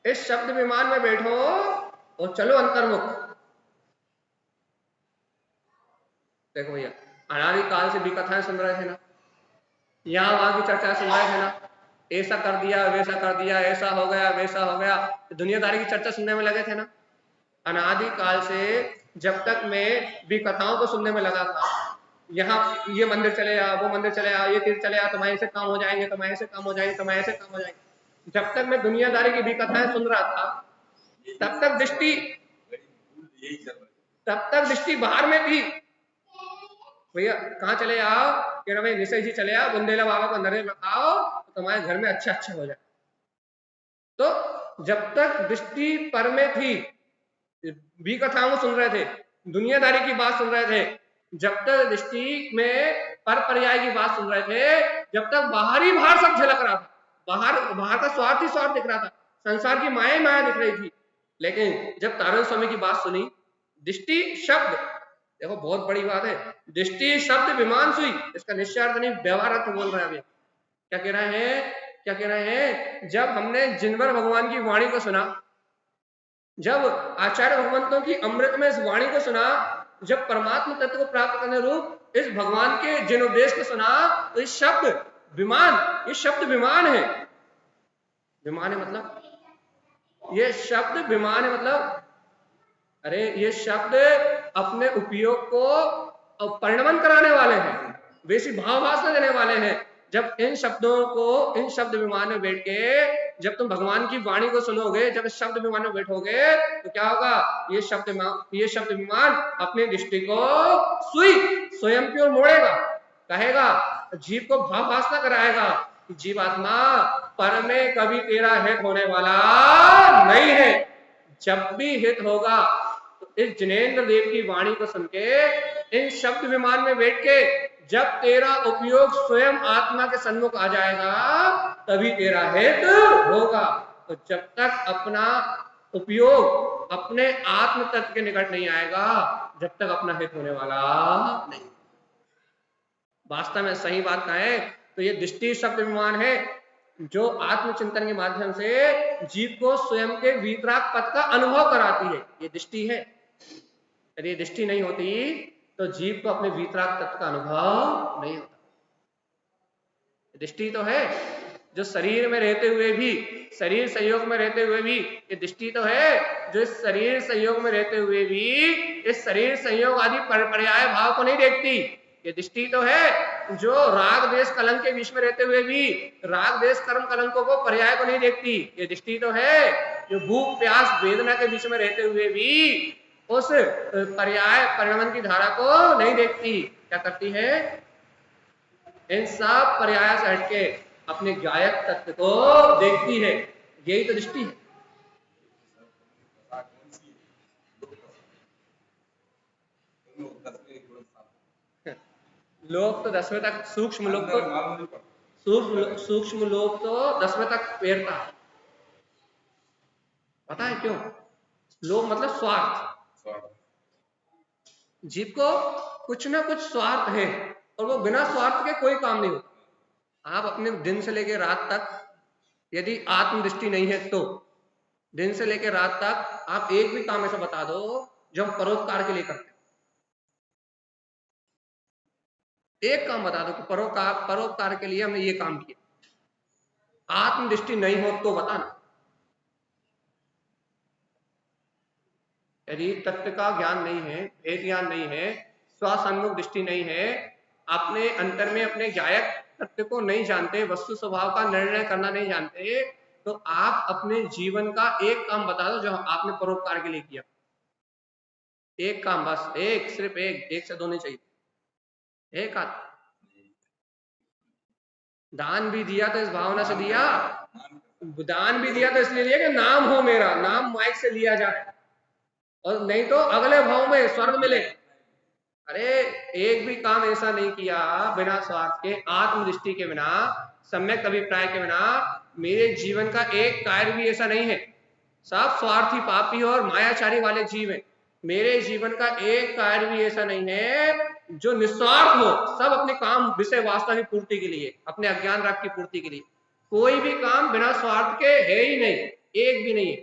इस शब्द विमान में बैठो और चलो अंतर्मुख। देखो भैया, अनादि काल से भी कथाएं सुन रहे थे ना, यहाँ वहां की चर्चा सुन रहे थे ना, ऐसा कर दिया वैसा कर दिया, ऐसा हो गया वैसा हो गया, दुनियादारी की चर्चा सुनने में लगे थे ना। अनादि काल से जब तक मैं भी कथाओं को सुनने में लगा था, यहाँ ये मंदिर चले आ, वो मंदिर चले आ, ये तीर्थ चले आ, तुम्हारे ऐसे काम हो जाएंगे, तुम्हारे ऐसे काम हो जाएंगे, तुम्हारे ऐसे काम हो जाएंगे, जब तक मैं दुनियादारी की भी कथाएं सुन रहा था, तब तक दृष्टि बाहर में थी। भैया कहाँ चले आओ कि भाई निशय जी चले आओ, बुंदेला बाबा को अंदर रखाओ तो तुम्हारे घर में अच्छा अच्छा हो जाए। तो जब तक दृष्टि पर में थी, भी कथाओं सुन रहे थे, दुनियादारी की बात सुन रहे थे, जब तक दृष्टि में पर पर्याय की बात सुन रहे थे, जब तक बाहर ही बाहर सब झलक रहा था, बाहर का स्वार्थ ही स्वार्थ दिख रहा था, संसार की माया माया दिख रही थी। लेकिन जब तारण स्वामी की बात सुनी, दृष्टि शब्द, देखो बहुत बड़ी बात है, दृष्टि शब्द विमान सुई, इसका निश्चय अर्थ नहीं, व्यवहार अर्थ बोल रहे हैं अभी। क्या कह रहे हैं? जब हमने जिनवर भगवान की वाणी को सुना, जब आचार्य भगवंतों की अमृत में इस वाणी को सुना, जब परमात्मा तत्व को प्राप्त करने रूप इस भगवान के जिनोपदेश को सुना, तो इस शब्द विमान, ये शब्द विमान है। विमान है मतलब, ये शब्द विमान है मतलब, अरे ये शब्द अपने उपयोग को परिणमन कराने वाले हैं, वैसी भावभाषा देने वाले हैं। जब इन शब्दों को, इन शब्द विमान में बैठ के जब तुम भगवान की वाणी को सुनोगे, जब इस शब्द विमान में बैठोगे, तो क्या होगा? ये शब्द विमान अपनी दृष्टि को सुई स्वयं की ओर मोड़ेगा, कहेगा, जीव को भावभाषा कराएगा कि जीवात्मा पर में कभी तेरा हित होने वाला नहीं है। जब भी हित होगा तो इस जिनेंद्र देव की वाणी को सुन के, इन शब्द विमान में बैठ के, जब तेरा उपयोग स्वयं आत्मा के सन्मुख आ जाएगा, तभी तेरा हित होगा। तो जब तक अपना उपयोग अपने आत्म तत्व के निकट नहीं आएगा, जब तक अपना हित होने वाला नहीं। वास्तव में सही बात कहें तो ये दृष्टि शब्द विमान है, जो आत्मचिंतन के माध्यम से जीव को स्वयं के वीतराग पद का अनुभव कराती है। ये दृष्टि है। यदि ये दृष्टि नहीं होती तो जीव को अपने वीतराग तत्व का अनुभव नहीं होता। दृष्टि तो है जो शरीर में रहते हुए भी, शरीर संयोग में रहते हुए भी, ये दृष्टि तो है जो इस शरीर संयोग में रहते हुए भी इस शरीर संयोग आदि पर्याय भाव को नहीं देखती। ये दृष्टि तो है जो राग देश कलंक के बीच में रहते हुए भी राग देश कर्म कलंकों को पर्याय को नहीं देखती। ये दृष्टि तो है जो भूख प्यास वेदना के बीच में रहते हुए भी उस पर्याय परिणमन की धारा को नहीं देखती। क्या करती है? इन सब पर्याय से हटके अपने गायक तत्व को देखती है। यही तो दृष्टि है। लोग तो 10वें तक, सूक्ष्म लोग तो 10वें तक पेरता। पता है क्यों? लोग मतलब स्वार्थ, जीव को कुछ ना कुछ स्वार्थ है और वो बिना स्वार्थ के कोई काम नहीं होता। आप अपने दिन से लेकर रात तक यदि आत्मदृष्टि नहीं है तो दिन से लेकर रात तक आप एक भी काम ऐसा बता दो जो हम परोपकार के लिए करते हैं। एक काम बता दो कि परोपकार के लिए हमने ये काम किया। आत्मदृष्टि नहीं हो तो बताना। यदि तत्व का ज्ञान नहीं है, भेद ज्ञान नहीं है, स्वसन्मुख दृष्टि नहीं है, अपने अंतर में अपने गायक तत्व को नहीं जानते, वस्तु स्वभाव का निर्णय करना नहीं जानते, तो आप अपने जीवन का एक काम बता दो जो आपने परोपकार के लिए किया। एक काम बस, एक, सिर्फ एक से दो नहीं चाहिए, एक आध। दान भी दिया तो इस भावना से दिया, दान भी दिया तो इसलिए दिया कि नाम हो मेरा, नाम माइक से लिया जाए, और नहीं तो अगले भाव में स्वर्ग मिले। अरे एक भी काम ऐसा नहीं किया बिना स्वार्थ के, आत्मदृष्टि के बिना, सम्यक अभिप्राय के बिना। मेरे जीवन का एक कार्य भी ऐसा नहीं है। सब स्वार्थी, पापी और मायाचारी वाले जीव हैं। मेरे जीवन का एक कार्य भी ऐसा नहीं है जो निस्वार्थ हो, सब अपने काम विषय वासना की पूर्ति के लिए, अपने अज्ञान राग की पूर्ति के लिए। कोई भी काम बिना स्वार्थ के है ही नहीं, एक भी नहीं है।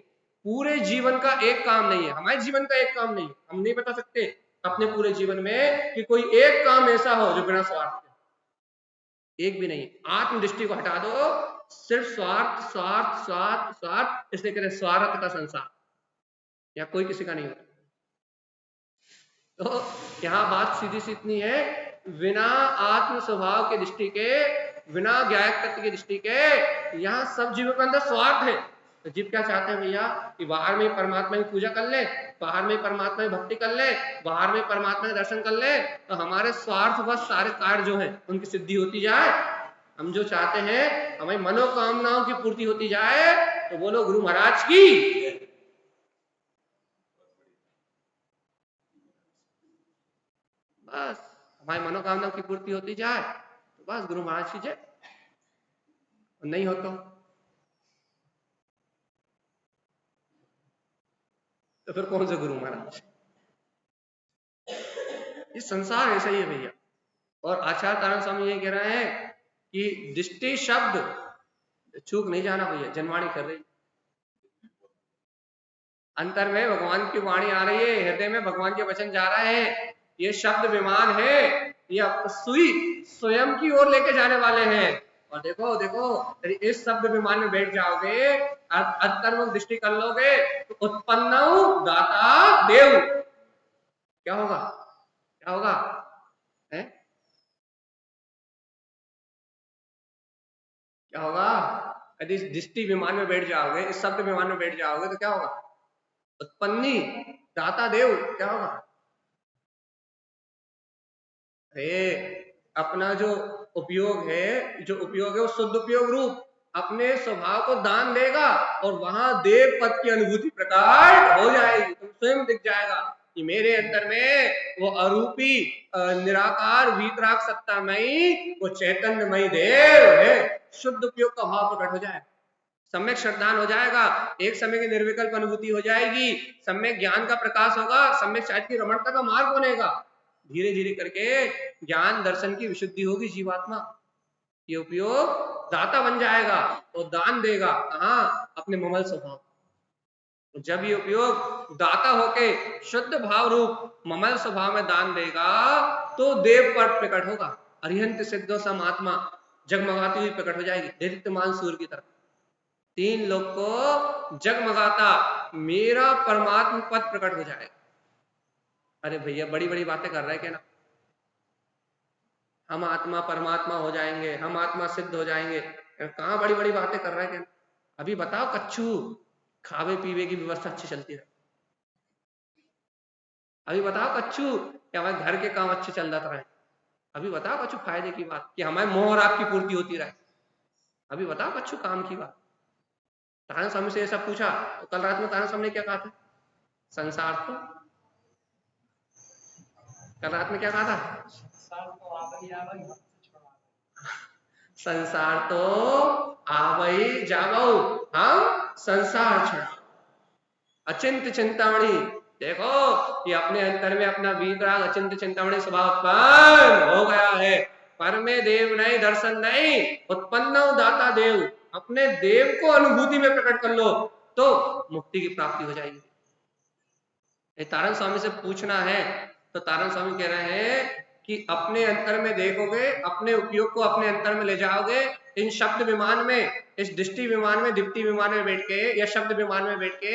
पूरे जीवन का एक काम नहीं है, हमारे जीवन का एक काम नहीं है। हम नहीं बता सकते अपने पूरे जीवन में कि कोई एक काम ऐसा हो जो बिना स्वार्थ के, एक भी नहीं। आत्मदृष्टि को हटा दो, सिर्फ स्वार्थ स्वार्थ स्वार्थ स्वार्थ, इसलिए कहते हैं स्वार्थ का संसार, या कोई किसी का नहीं होता। तो यहाँ बात सीधी सी इतनी है, बिना आत्म स्वभाव के दृष्टि के, बिना ज्ञायक तत्व की दृष्टि के, यहाँ सब जीवों के अंदर स्वार्थ है। तो जीव क्या चाहते हैं भैया कि बाहर में परमात्मा की पूजा कर ले, बाहर में परमात्मा की भक्ति कर ले, बाहर में परमात्मा के दर्शन कर ले, तो हमारे स्वार्थ बस सारे कार्य जो हैं उनकी सिद्धि होती जाए। हम जो चाहते हैं हमारी मनोकामनाओं की पूर्ति होती जाए। तो बोलो गुरु महाराज की। बस हमारी मनोकामनाओं की पूर्ति होती जाए तो बस गुरु महाराज की जय। नहीं हो तो फिर कौन से गुरु महाराज? इस संसार ऐसा ही है भैया। और आचार्य तारण स्वामी ये कह रहे हैं कि दृष्टि शब्द चूक नहीं जाना भैया, जनवाणी कर रही, अंतर में भगवान की वाणी आ रही है, हृदय में भगवान के वचन जा रहे हैं। ये शब्द विमान है, ये सुई स्वयं की ओर लेके जाने वाले हैं। और देखो देखो, इस शब्द विमान में बैठ जाओगे, अंतर्मुख दृष्टि कर लोगे तो उत्पन्न दाता देव क्या होगा? क्या होगा है? क्या होगा? यदि दृष्टि विमान में बैठ जाओगे, इस शब्द विमान में बैठ जाओगे तो क्या होगा? उत्पन्नी दाता देव क्या होगा? अरे अपना जो उपयोग है, वो शुद्ध उपयोग रूप अपने स्वभाव को दान देगा और वहां देव पद की अनुभूति प्रकट हो जाएगी। तुम स्वयं दिख जाएगा कि मेरे अंदर में वो अरूपी निराकार वीतराग सत्तामयी वो चैतन्यमयी देव है। शुद्ध उपयोग का भाव प्रकट हो जाएगा, सम्यक श्रद्धान हो जाएगा, एक समय की निर्विकल्प अनुभूति हो जाएगी, सम्यक ज्ञान का प्रकाश होगा, सम्यक शायद की रमणता का मार्ग बनेगा। धीरे धीरे करके ज्ञान दर्शन की विशुद्धि होगी, जीवात्मा ये उपयोग दाता बन जाएगा और दान देगा कहाँ? अपने ममल स्वभाव। तो जब ये उपयोग दाता होके शुद्ध भाव रूप ममल स्वभाव में दान देगा तो देव पर प्रकट होगा। अरिहंत सिद्धो समात्मा जगमगाती हुई प्रकट हो जाएगी, दीप्तमान सूर्य की तरफ। तीन लोग को जगमगाता मेरा परमात्मा पद प्रकट हो जाएगा। अरे भैया बड़ी बड़ी बातें कर रहे हैं क्या ना, हम आत्मा परमात्मा हो जाएंगे, हम आत्मा सिद्ध हो जाएंगे, कहाँ बड़ी बड़ी बातें कर रहे हैं क्या? अभी बताओ कच्छू खावे पीवे की व्यवस्था अच्छी चलती है? अभी बताओ कच्छू कि हमारे घर के काम अच्छे चल जाता रहे? अभी बताओ कच्छू फायदे की बात कि हमारे मोह राग की पूर्ति होती रहे? अभी बताओ कच्छू काम की बात। तारण स्वामी से ऐसा पूछा तो कल रात में तारण स्वामी ने क्या कहा था? संसार तो, कल रात में क्या कहा था? संसार तो आवई जावो, हम संसार छोड़ अचिंत चिंतामणि। देखो कि अपने अंतर में अपना वीतराग अचिंत चिंतामणि स्वभाव उत्पन्न हो गया है। पर में देव नहीं, दर्शन नहीं, उत्पन्न दाता देव। अपने देव को अनुभूति में प्रकट कर लो तो मुक्ति की प्राप्ति हो जाएगी। तारण स्वामी से पूछना है तो तारण स्वामी कह रहे हैं कि अपने अंतर में देखोगे, अपने उपयोग को अपने अंतर में ले जाओगे, इन शब्द विमान में, इस दृष्टि विमान में, दीप्ति विमान में बैठ के या शब्द विमान में बैठ के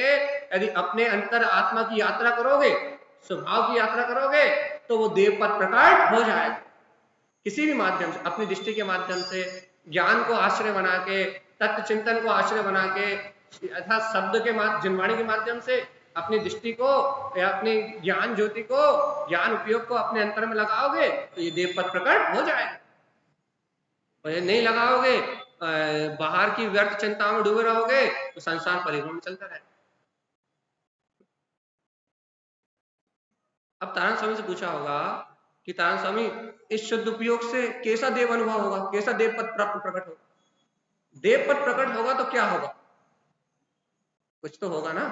यदि अपने अंतर आत्मा की यात्रा करोगे, स्वभाव की यात्रा करोगे तो वो देव पद प्रकट हो जाएगा। किसी भी माध्यम से, अपनी दृष्टि के माध्यम से, ज्ञान को आश्रय बना के, तत्व चिंतन को आश्रय बना के, अर्थात शब्द के जिनवाणी के माध्यम से अपनी दृष्टि को या अपनी ज्ञान ज्योति को, ज्ञान उपयोग को अपने अंतर में लगाओगे तो ये देव पद प्रकट हो जाएगा। और ये नहीं लगाओगे, बाहर की व्यर्थ चिंताओं में डूबे रहोगे तो संसार परिभ्रमण चलता रहेगा। अब तारण स्वामी से पूछा होगा कि तारण स्वामी इस शुद्ध उपयोग से कैसा देव अनुभव होगा, कैसा देव पद प्राप्त प्रकट होगा? देव पद प्रकट होगा तो क्या होगा? कुछ तो होगा ना।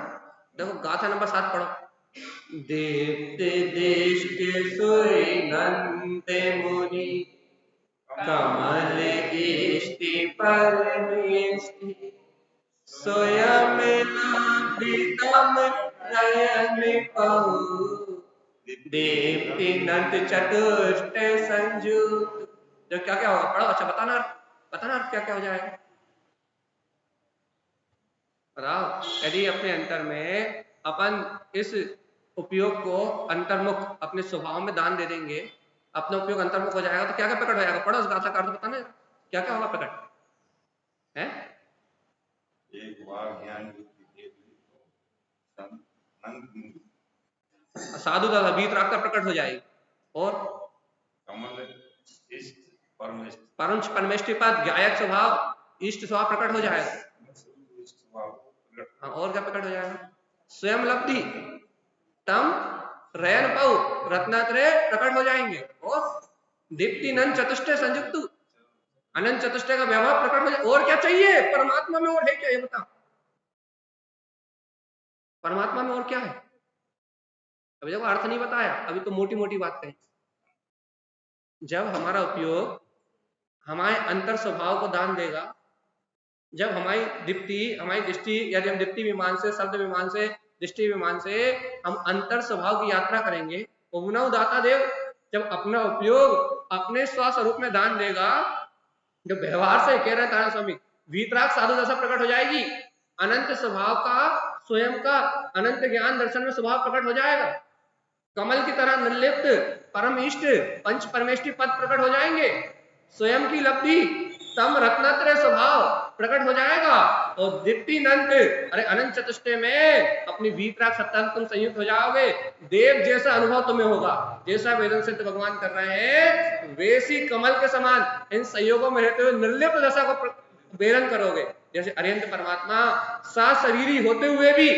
देखो गाथा नंबर 7 पढ़ो। दीप्ति देश के सोई नंदे मुनि, कमल इष्टि परमेष्टि, स्वयं लाभितम नयन पहु, दीप्ति नंद चतुष्ट संयुक्त। जो क्या क्या होगा पढ़ो, अच्छा बताना क्या क्या हो जाएगा, बताओ। यदि अपने अंतर में अपन इस उपयोग को अंतर्मुख अपने स्वभाव में दान दे देंगे, अपना उपयोग अंतर्मुख हो जाएगा, तो क्या क्या प्रकट हो जाएगा, पढ़ो उस गाथा का अर्थ बताना क्या क्या होगा प्रकट है। साधु दादा वीतराग का प्रकट हो जाएगी, और परंच परमेष्टि पद गायक स्वभाव इष्ट स्वभाव प्रकट हो जाएगा। हाँ, और क्या प्रकट हो जाएगा, स्वयं लब्धि तम रयन पौ रत्नात्रय प्रकट हो जाएंगे, और दीप्ति नंद चतुष्टय संयुक्त अनंत चतुष्टय का व्यवहार प्रकट हो जाए। और क्या चाहिए परमात्मा में, और है क्या ये बताओ, परमात्मा में और क्या है। अभी देखो अर्थ नहीं बताया, अभी तो मोटी मोटी बात कही। जब हमारा उपयोग हमारे अंतर स्वभाव को दान देगा, जब हमारी दीप्ति हमारी दृष्टि, यदि हम दीप्ति विमान से, शब्द विमान से, दृष्टि विमान से हम अंतर स्वभाव की यात्रा करेंगे, उमनव दाता देव जब अपना उपयोग अपने स्वस्वरूप में दान देगा, जो व्यवहार से कह रहे हैं स्वामी, वीतराग साधु दशा प्रकट हो जाएगी, अनंत स्वभाव का, स्वयं का अनंत ज्ञान दर्शन में स्वभाव प्रकट हो जाएगा, कमल की तरह निर्लिप्त परम इष्ट पंच परमेष्टि पद प्रकट हो जाएंगे, स्वयं की लब्धि तम रत्नात्रय स्वभाव प्रकट हो जाएगा, और दीप्ति नंत अरे अनंत चतुष्टय में अपनी वीतराग सत्ता में तुम संयुक्त हो जाओगे। देव जैसा अनुभव तुम्हें होगा, जैसा वेदन सिद्ध भगवान कर रहे हैं वैसी कमल के समान इन संयोगों में रहते हुए निर्लिप्त दशा को बेलन करोगे। जैसे अरिहंत परमात्मा सा शरीरी होते हुए भी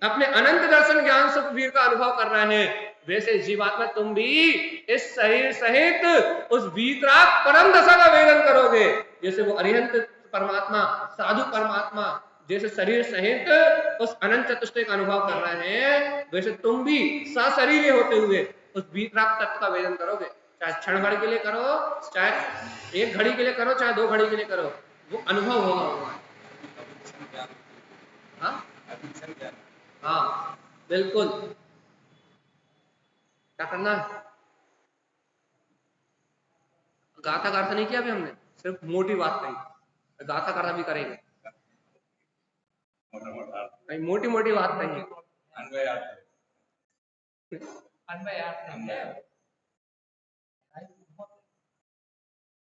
अपने अनंत दर्शन ज्ञान सुख वीर का अनुभव कर रहे हैं, वैसे जीवात्मा तुम भी इस शरीर सहित उस वीतराग परम दशा का वेदन करोगे। जैसे वो अरिहंत परमात्मा, साधु परमात्मा जैसे शरीर सहित उस अनंत चतुष्टय का अनुभव कर रहे हैं, वैसे तुम भी सशरीर होते हुए उस वीतराग तत्व का वेदन करोगे। चाहे क्षण घड़ी के लिए करो, चाहे एक घड़ी के लिए करो, चाहे 2 घड़ी के लिए करो, वो अनुभव होगा। हाँ बिल्कुल। क्या करना है, गाथा का अर्थ नहीं किया अभी हमने, सिर्फ मोटी बात कही, गाथा का अर्थ भी करेंगे, नहीं मोटी मोटी बात कही।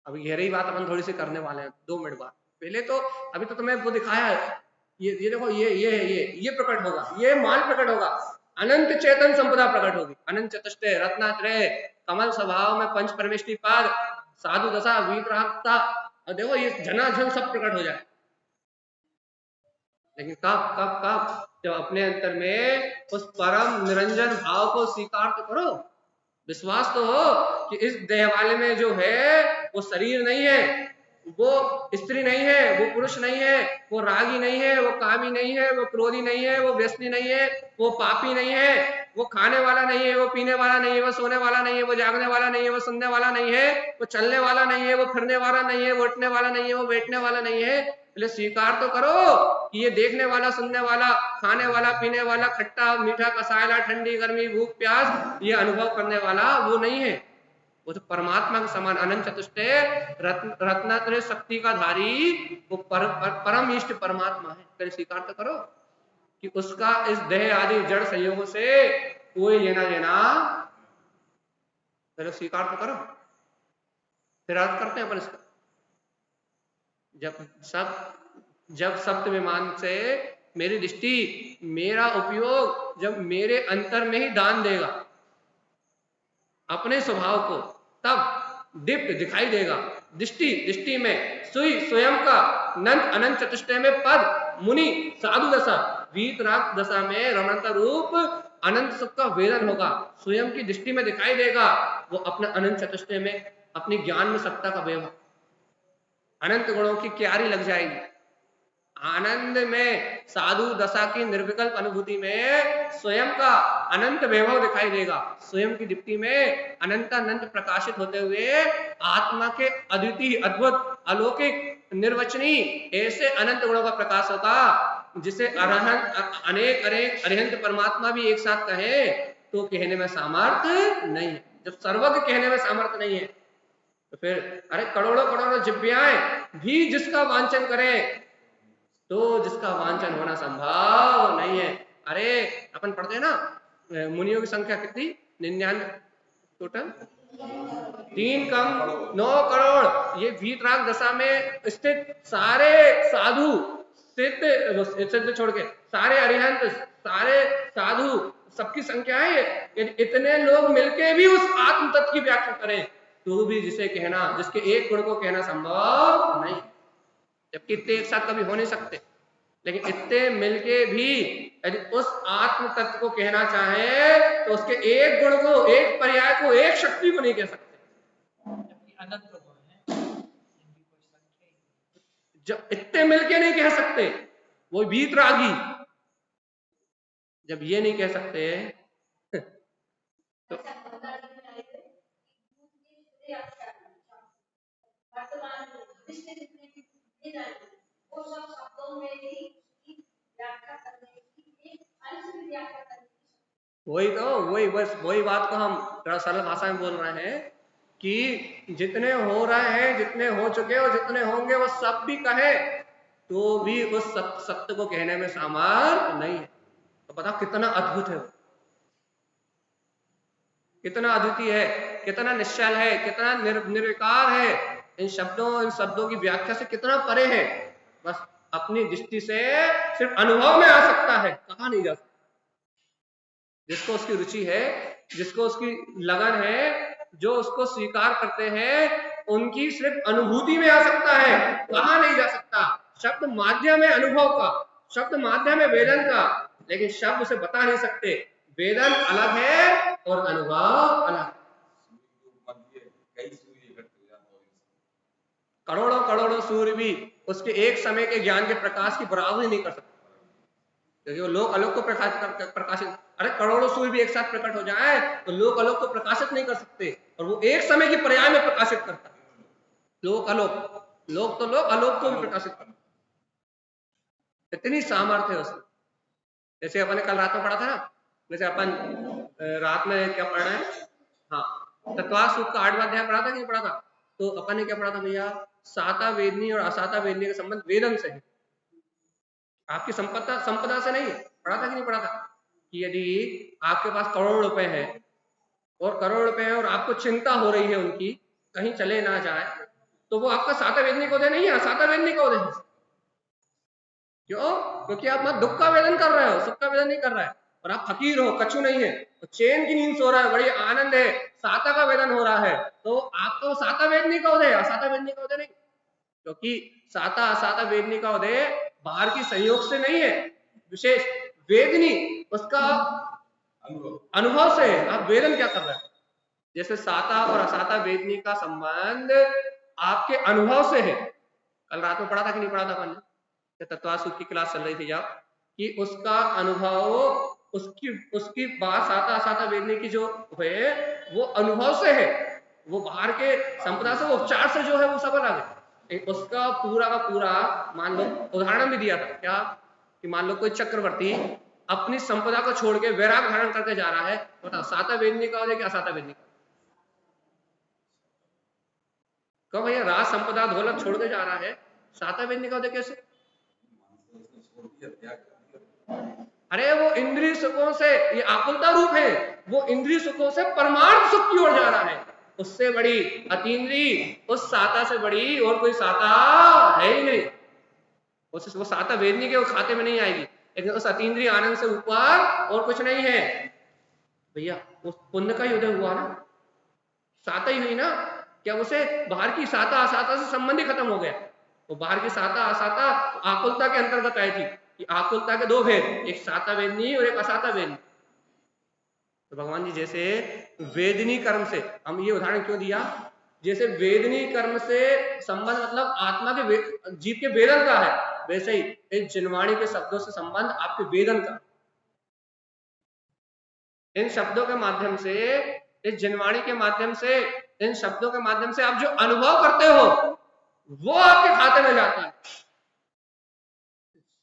अभी गहरी बात अपन थोड़ी सी करने वाले हैं 2 मिनट बाद। पहले तो अभी तो तुम्हें वो दिखाया है, ये देखो, ये प्रकट होगा, ये माल प्रकट होगा, अनंत चेतन संपदा प्रकट होगी, अनंत चतुष्टय रत्नात्रय कमल स्वभाव में पंच परमेष्टि पाद साधु दशा वीतरागता, और देखो ये झनाझन सब प्रकट हो जाए। लेकिन कब कब कब, जब अपने अंतर में उस परम निरंजन भाव को स्वीकार तो करो, विश्वास तो हो कि इस देह वाले में जो है वो शरीर नहीं है, वो स्त्री नहीं है, वो पुरुष नहीं है, वो रागी नहीं है, वो कामी नहीं है, वो क्रोधी नहीं है, वो व्यसनी नहीं है, वो पापी नहीं है, वो खाने वाला नहीं है, वो पीने वाला नहीं है, वो सोने वाला नहीं है, वो जागने वाला नहीं है, वो सुनने वाला नहीं है, वो चलने वाला नहीं है, वो फिरने वाला नहीं है, वो उठने वाला नहीं है, वो बैठने वाला नहीं है। पहले स्वीकार तो करो कि ये देखने वाला, सुनने वाला, खाने वाला, पीने वाला, खट्टा मीठा कसायला, ठंडी गर्मी भूख प्यास ये अनुभव करने वाला वो नहीं है, वो तो परमात्मा के समान अनंत चतुष्टय रत्नात्रय शक्ति का धारी वो परम इष्ट परमात्मा है। पहले स्वीकार तो करो कि उसका इस देह आदि जड़ संयोगों से कोई लेना देना, पहले स्वीकार तो करो, फिर अर्थ करते हैं अपन इसका। जब सप्त विमान से मेरी दृष्टि, मेरा उपयोग जब मेरे अंतर में ही दान देगा अपने स्वभाव को, तब दीप्त दिखाई देगा दृष्टि में सुई स्वयं का नंद अनंत चतुष्टय में पद मुनि साधु दशा वीतराग दशा में रमणता रूप अनंत सुख का वेदन होगा, स्वयं की दृष्टि में दिखाई देगा वो अपने अनंत चतुष्टय में अपनी ज्ञान में सत्ता का व्यवहार, अनंत गुणों की क्यारी लग जाएगी। आनंद में, साधु दशा की निर्विकल्प अनुभूति में स्वयं का अनंत वैभव दिखाई देगा। स्वयं की दीप्ति में अनंत अनंत प्रकाशित होते हुए आत्मा के अद्वितीय, अद्भुत, अलौकिक, निर्वचनीय ऐसे अनंत गुणों का प्रकाश होगा जिसे अरहंत, अनेक अनेक अरिहंत परमात्मा भी एक साथ कहे तो कहने में सामर्थ्य नहीं है। जब सर्वज्ञ कहने में सामर्थ्य नहीं है तो फिर अरे करोड़ों करोड़ों जिव्याएं भी जिसका वांछन करें तो जिसका वांछन होना संभव नहीं है। अरे अपन पढ़ते हैं ना मुनियों की संख्या कितनी, 99 टोटल, 3 कम 9 करोड़। ये वीतराग दशा में स्थित सारे साधु, सिद्ध छोड़ के सारे अरिहंत, सारे साधु, सबकी संख्या है। इतने लोग मिलके भी उस आत्म तत्व की व्याख्या करें तो भी जिसे कहना, जिसके एक गुण को कहना संभव नहीं, जबकि इतने एक साथ कभी हो नहीं सकते। लेकिन इतने मिलके भी यदि उस आत्म तत्व को कहना चाहे तो उसके एक गुण को, एक पर्याय को, एक शक्ति को नहीं कह सकते। अनंत गुण है, जब इतने मिलके नहीं कह सकते, वो वीतरागी जब ये नहीं कह सकते तो वही तो, वही बात को हम थोड़ा सरल भाषा में बोल रहे हैं कि जितने हो रहे हैं, जितने हो चुके और जितने होंगे वो सब भी कहे तो भी उस सत्य को कहने में सामर्थ्य नहीं है। तो बताओ कितना अद्भुत है, कितना अद्वितीय है, कितना निश्चल है, कितना निर्विकार है। इन शब्दों की व्याख्या से कितना परे है। बस अपनी दृष्टि से सिर्फ अनुभव में आ सकता है, कहा नहीं जा सकता। जिसको उसकी रुचि है, जिसको उसकी लगन है, जो उसको स्वीकार करते हैं, उनकी सिर्फ अनुभूति में आ सकता है, कहा नहीं जा सकता। शब्द माध्यम है अनुभव का, शब्द माध्यम है वेदन का, लेकिन शब्द उसे बता नहीं सकते। वेदन अलग है और अनुभव अलग। करोड़ों करोड़ों सूर्य भी उसके एक समय के ज्ञान के प्रकाश की बराबरी नहीं कर सकते, क्योंकि वो लोक आलोक को प्रकाशित, अरे करोड़ों सूर्य भी एक साथ प्रकट हो जाए तो लोक आलोक को प्रकाशित नहीं कर सकते, और वो एक समय की पर्याय में प्रकाशित करता है। लोक आलोक, लोक तो लोक, आलोक को भी प्रकाशित करता, इतनी सामर्थ्य है उसमें। जैसे अपन ने कल रात में पढ़ा था ना, जैसे अपन रात में क्या पढ़ना है, हाँ तत्वास सूक्त का 8वां अध्याय पढ़ा था कि नहीं पढ़ा था? तो अपन ने क्या पढ़ा था भैया, साता वेदनी और असाता वेदनी का संबंध वेदन से है, आपकी संपदा से नहीं। पढ़ा था कि नहीं पढ़ा था कि यदि आपके पास करोड़ रुपए है और करोड़ रुपए है और आपको चिंता हो रही है उनकी, कहीं चले ना जाए, तो वो आपका साता वेदनी को दे नहीं है, साता वेदनी को दे। क्यों? क्योंकि आप मत दुख का वेदन कर रहे हो, सुख का वेदन नहीं कर रहा है, और आप फकीर हो, कछु नहीं है, तो चैन की नींद सो रहा है, बड़ी आनंद है, साता का वेदन हो रहा है, तो आपको साता वेदनी का उदय, असाता वेदनी का उदय नहीं। क्योंकि साता असाता वेदनी का उदय बाहर की संयोग से नहीं है, विशेष वेदनी उसका अनुभव से। आप वेदन क्या कर रहे हैं? जैसे साता और असाता वेदनी का संबंध आपके अनुभव से है। कल रात में पढ़ा था कि नहीं पढ़ा था अपन ने? तत्वास सूत्र की क्लास चल रही थी जब, कि उसका अनुभव, उसकी बात साता असाता वेदनी की जो है वो अनुभव से है, वो बाहर के संपदा से, वो उपचार से जो है वो सब अलग है। उसका पूरा का पूरा, मान लो उदाहरण भी दिया था क्या, कि मान लो कोई चक्रवर्ती अपनी संपदा को छोड़ के वैराग धारण करके जा रहा है, बताओ साता वेदनी का हो कि असाता वेदनी का? कहो भैया राज संपदा दौलत छोड़ के जा रहा है, साता वेदनी का हो कैसे? अरे वो इंद्रिय सुखों से, ये आकुलता रूप है, वो इंद्रिय सुखों से परमार्थ सुख की ओर जा रहा है। उससे बड़ी अतीन्द्रिय, उस साता से बड़ी और कोई साता है ही नहीं। वो साता वेदनी के वो खाते में नहीं आएगी, लेकिन उस अतीन्द्रिय आनंद से ऊपर और कुछ नहीं है भैया। उस पुण्य का युद्ध हुआ ना, साता ही हुई ना, क्या उसे बाहर की साता असाता से संबंध ही खत्म हो गया? वो बाहर की साता असाता आकुलता के अंतर्गत आई थी, कि आकुलता के दो भेद, एक साता वेदनी और एक असाता वेदनी। तो भगवान जी जैसे वेदनी कर्म से, हम ये उदाहरण क्यों दिया, जैसे वेदनी कर्म से संबंध मतलब आत्मा के जीव के वेदन का है, वैसे ही इस जिनवाणी के शब्दों से संबंध आपके वेदन का। इन शब्दों के माध्यम से, इस जिनवाणी के माध्यम से, इन शब्दों के माध्यम से आप जो अनुभव करते हो वो आपके खाते में जाता है।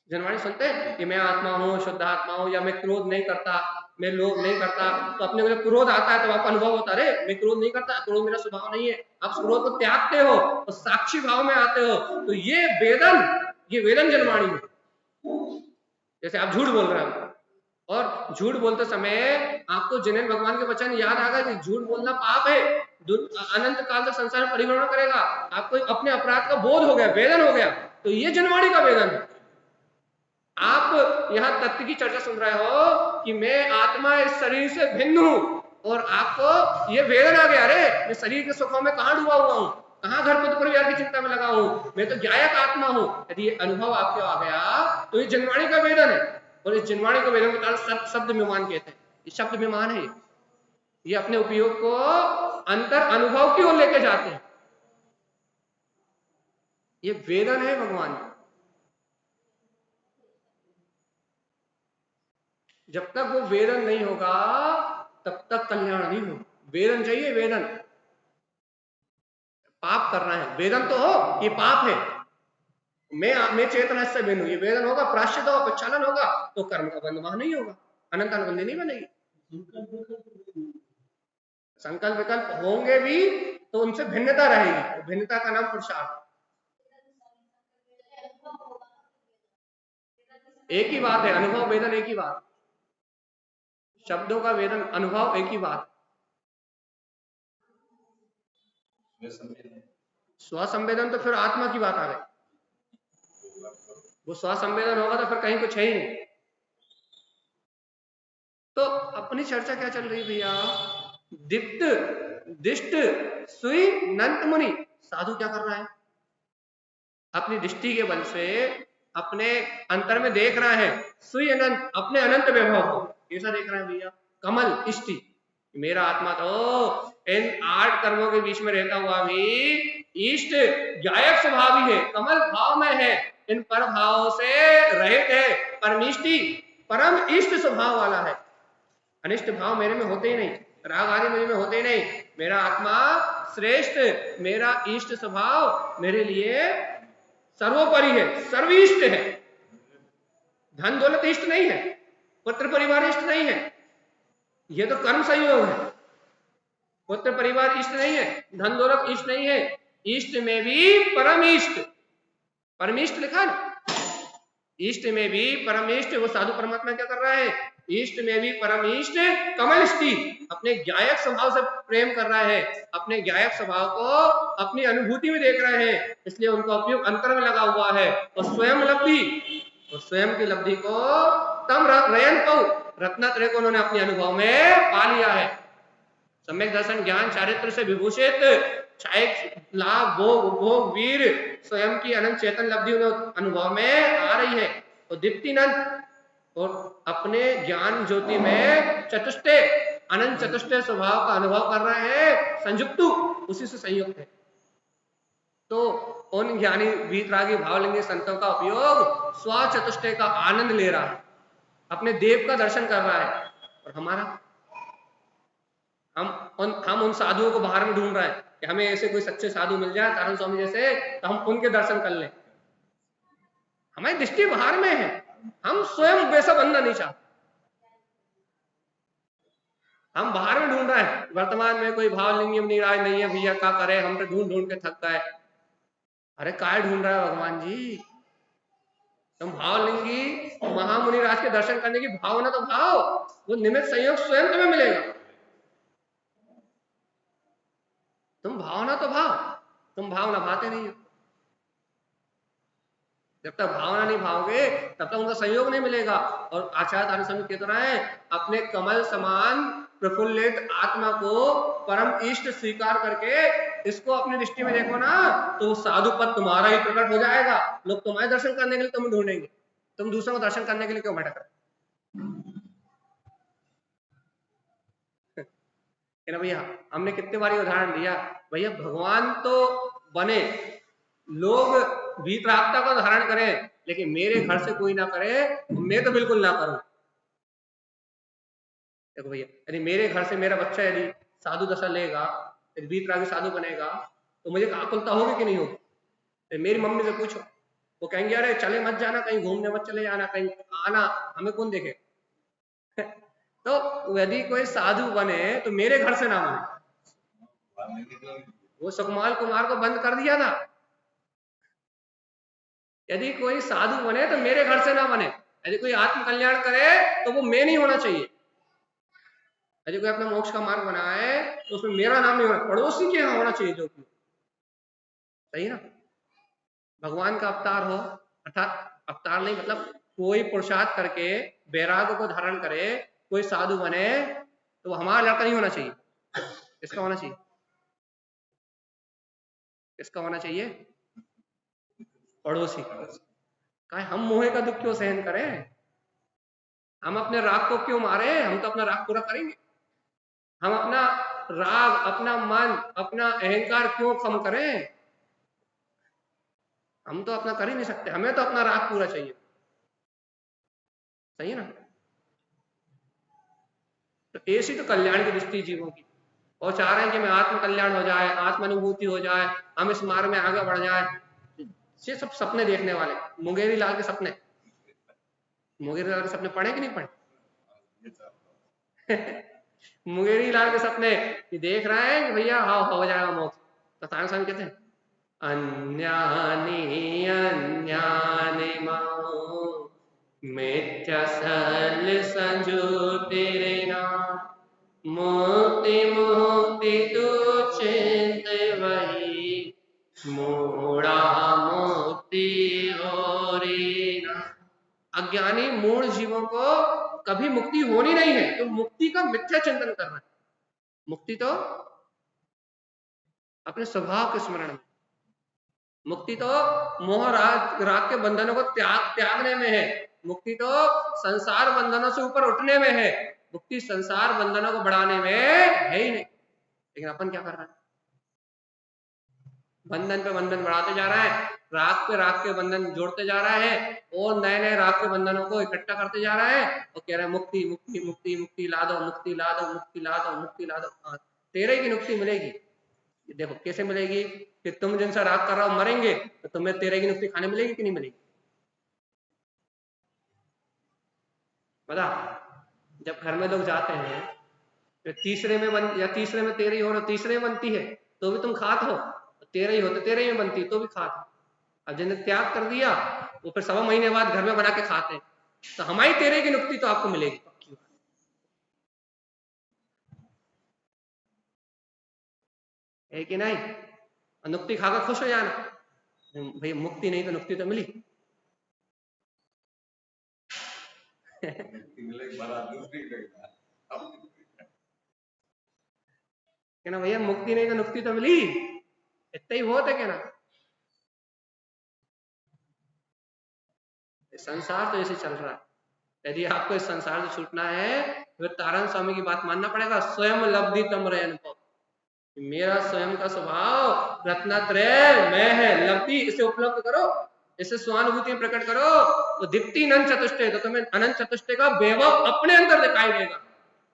जिनवाणी सुनते हैं कि मैं आत्मा हूँ, शुद्ध आत्मा हूँ, या मैं क्रोध नहीं करता, मैं लोभ नहीं करता, तो अपने को क्रोध आता है तो आपको अनुभव होता है मैं क्रोध नहीं करता, क्रोध मेरा स्वभाव नहीं है। आप क्रोध को त्यागते हो और साक्षी भाव में आते हो, तो ये वेदन जिनवाणी है। जैसे आप झूठ बोल रहे हो और झूठ बोलते समय आपको जिनेन्द्र भगवान के वचन याद आ गए कि झूठ बोलना पाप है, अनंत काल तक संसार में परिभ्रमण करेगा, आपको अपने अपराध का बोध हो गया, वेदन हो गया, तो ये जिनवाणी का वेदन है। आप यहाँ तत्व की चर्चा सुन रहे हो कि मैं आत्मा इस शरीर से भिन्न हूं, और आपको ये वेदन आ गया, अरे मैं शरीर के सुखों में कहां डूबा हुआ हूं, कहां घर पुत्र परिवार की चिंता में लगा हूं, मैं तो ज्ञायक आत्मा हूं। यदि ये अनुभव आपके आ गया तो ये जिनवाणी का वेदन है। और इस जिनवाणी को वेदन को शब्द विमान कहते हैं। ये शब्द विमान है, ये अपने उपयोग को अंतर अनुभव की ओर लेके जाते हैं। ये वेदन है भगवान। जब तक वो वेदन नहीं होगा तब तक कल्याण नहीं हो। वेदन चाहिए, वेदन। पाप करना है, वेदन तो हो ये पाप है, मैं चेतना से भिन्न हूं, ये वेदन होगा, प्राश्चित होगा, प्रक्षालन होगा, तो कर्म का बंध वहां नहीं होगा, अनंत अनुबंधी नहीं बनेगी। संकल्प विकल्प होंगे भी तो उनसे भिन्नता रहेगी, भिन्नता का नाम पुरुषार्थ। एक ही बात है, अनुभव वेदन एक ही बात, शब्दों का वेदन अनुभव एक ही बात। स्वसंवेदन तो फिर आत्मा की बात आ गई, वो स्वसंवेदन होगा तो फिर कहीं कुछ है ही नहीं। तो अपनी चर्चा क्या चल रही भैया, दीप्त दिष्ट सुई नंत मुनि। साधु क्या कर रहा है, अपनी दृष्टि के बल से अपने अंतर में देख रहा है सुई अनंत, अपने अनंत वैभव को कैसा देख रहा है भैया, कमल इष्टि। मेरा आत्मा तो इन 8 कर्मों के बीच में रहता हुआ भी इष्ट गायक स्वभाव ही है, कमल भाव में है, इन पर भाव से रहित है, परमिष्टि परम इष्ट स्वभाव वाला है। अनिष्ट भाव मेरे में होते ही नहीं, राग आदि मेरे में होते ही नहीं। मेरा आत्मा श्रेष्ठ, मेरा इष्ट स्वभाव मेरे लिए सर्वोपरि है, सर्विष्ट है। धन दौलत इष्ट नहीं है, पुत्र परिवार इष्ट नहीं है, ये तो कर्म संयोग है। पुत्र परिवार इष्ट नहीं है, धन दौलत इष्ट नहीं है, इष्ट में भी परम इष्ट, परमिष्ट लिखा ना, इष्ट में भी परम इष्ट। वो साधु परमात्मा क्या कर रहा है, इष्ट में भी परम इष्ट कमलिष्टि, अपने ज्ञायक स्वभाव से प्रेम कर रहा है, अपने ज्ञायक स्वभाव को अपनी अनुभूति में देख रहे हैं, इसलिए उनका उपयोग अंतर में लगा हुआ है। और स्वयं लब्धि, और स्वयं की लब्धि को तम रयन पाऊ, रत्नत्रय को उन्होंने अपने अनुभव में पा लिया है। सम्यक दर्शन ज्ञान चारित्र से विभूषित, लाभ भोग उपभोग वीर, स्वयं की अनंत चेतन लब्धि उन्हें अनुभव में आ रही है। और दीप्तिनंद, और अपने ज्ञान ज्योति में चतुष्टय अनंत चतुष्टय स्वभाव का अनुभव कर रहे हैं, संयुक्तु उसी से संयुक्त है। तो उन ज्ञानी वीतरागी भावलिंगी संतों का उपयोग स्व चतुष्टय का आनंद ले रहा है, अपने देव का दर्शन कर रहा है। और हमारा हम उन साधुओं को बाहर में ढूंढ रहे हैं कि हमें ऐसे कोई सच्चे साधु मिल जाए तारण स्वामी जैसे, तो हम उनके दर्शन कर लें। हमारी दृष्टि बाहर में है, हम स्वयं वैसा बनना नहीं चाहते, हम बाहर में ढूंढ रहे हैं। वर्तमान में कोई भावलिंगी निराज नहीं है भैया, क्या करे, हम तो ढूंढ ढूंढ के थक गए। अरे काय ढूंढ रहा है भगवान जी, तुम भावलिंगी महामुनि राज के दर्शन करने की भावना तो भाव, वो निमित्त संयोग स्वयं तुम्हें मिलेगा। तुम भावना तो भाव, तुम भावना भाते नहीं हो। जब तक भावना नहीं भाओगे तब तक उनका संयोग नहीं मिलेगा। और आचार्य तारण स्वामी कह रहा है, अपने कमल समान प्रफुल्लित आत्मा को परम इष्ट स्वीकार करके इसको अपनी दृष्टि में देखो ना, तो साधु पद तुम्हारा ही प्रकट हो जाएगा। लोग तुम्हारे दर्शन करने के लिए तुम्हें ढूंढेंगे, तुम दूसरों को दर्शन करने के लिए क्यों भटक रहे? भैया हमने कितने बार उदाहरण दिया, भैया भगवान तो बने, लोग वीतरागता का धारण करें, लेकिन मेरे घर से कोई ना करे, मैं तो बिल्कुल ना करूं। देखो भैया, यदि मेरे घर से मेरा बच्चा यदि साधु दशा लेगा, यदि वीतरागी साधु बनेगा, तो मुझे आकुलता होगी कि नहीं होगी? मेरी मम्मी से पूछो, वो कहेंगे अरे चले मत जाना, कहीं घूमने मत चले जाना, कहीं आना, हमें कौन देखे। तो यदि कोई साधु बने तो मेरे घर से ना बने। वो सुकमाल कुमार को बंद कर दिया था। यदि कोई साधु बने तो मेरे घर से ना बने। यदि कोई आत्म कल्याण करे तो वो मैं नहीं होना चाहिए। यदि कोई अपना मोक्ष का मार्ग बनाए तो उसमें मेरा नाम नहीं होना, पड़ोसी के यहाँ होना चाहिए। जो कि सही ना, भगवान का अवतार हो, अर्थात अवतार नहीं मतलब कोई पुरुषार्थ करके वैराग्य को धारण करे, कोई साधु बने, तो वो हमारा लड़का नहीं होना चाहिए। किसका होना चाहिए? किसका होना चाहिए? पड़ोसी का। हम मोहे का दुख क्यों सहन करें? हम अपने राग को क्यों मारे? हम तो अपना राग पूरा करेंगे। हम अपना राग, अपना मन, अपना अहंकार क्यों कम करें? हम तो अपना कर ही नहीं सकते, हमें तो अपना राग पूरा चाहिए। सही है ना? तो ऐसी तो कल्याण की दृष्टि जीवों की, और चाह रहे हैं कि मैं आत्म कल्याण हो जाए, आत्मानुभूति हो जाए, हम इस मार्ग में आगे बढ़ जाए। ये सब सपने देखने वाले, मुंगेरी लाल के सपने। मुंगेरी लाल के सपने पढ़े कि नहीं पढ़े? मुंगेरी लाल के सपने कि देख रहे हैं कि भैया हाँ हो जाएगा मोक्ष। तो तारक स्वामी कहते हैं अन्यानि अन्यानि माओ मिथ्या सल संजुतिरिना मुक्ति मुक्ति तू चिंत वही मूढ़ा मुक्ति होरीना। अज्ञानी मूढ़ जीवों को कभी मुक्ति होनी नहीं है, तो मुक्ति का मिथ्या चिंतन कर रहे हैं। मुक्ति तो अपने स्वभाव के स्मरण में, मुक्ति तो मोह राग के बंधनों को त्यागने में है, मुक्ति तो संसार बंधनों से ऊपर उठने में है। मुक्ति संसार बंधनों को बढ़ाने में है ही नहीं। लेकिन अपन क्या कर रहे हैं? बंधन पे बंधन बढ़ाते जा रहा है, राग पे राग के बंधन जोड़ते जा रहा है, और नए नए राग के बंधनों को इकट्ठा करते जा रहा है, और कह रहा है मुक्ति मुक्ति मुक्ति मुक्ति ला दो, मुक्ति ला दो, मुक्ति ला दो, मुक्ति ला दो। तेरे की मुक्ति मिलेगी। देखो कैसे मिलेगी कि तुम जिनसे राग कर रहा हो मरेंगे, तो तुम्हें तेरे की मुक्ति खाने मिलेगी कि नहीं मिलेगी? बता, जब घर में लोग जाते हैं तो तीसरे में या तीसरे में तेरे ही हो, तीसरे में बनती है तो भी तुम खात हो, तेरे ही हो तो तेरे ही में बनती तो भी खात हो। अब जिन्हें त्याग कर दिया वो फिर 1.25 महीने बाद घर में बना के खाते हैं, तो हमारी तेरे की मुक्ति तो आपको मिलेगी पक्की बात है कि नहीं? नुक्ति खाकर खुश हो जाना, भाई मुक्ति नहीं तो नुक्ति तो मिली। कहना भैया मुक्ति नहीं तो नुक्ति तो मिली, इतना ही बहुत है। कहना संसार तो ऐसे चल रहा है। यदि आपको इस संसार से छूटना है तो तारण स्वामी की बात मानना पड़ेगा, स्वयं लब्धि तम रहन को। मेरा स्वयं का स्वभाव रत्नात्रय मैं है, लब्धि इसे उपलब्ध करो, इसे स्वानुभूति प्रकट करो, तो दीप्ति अनंत चतुष्टय, तो तुम्हें अनंत चतुष्टय का वैभव अपने अंदर दिखाई देगा।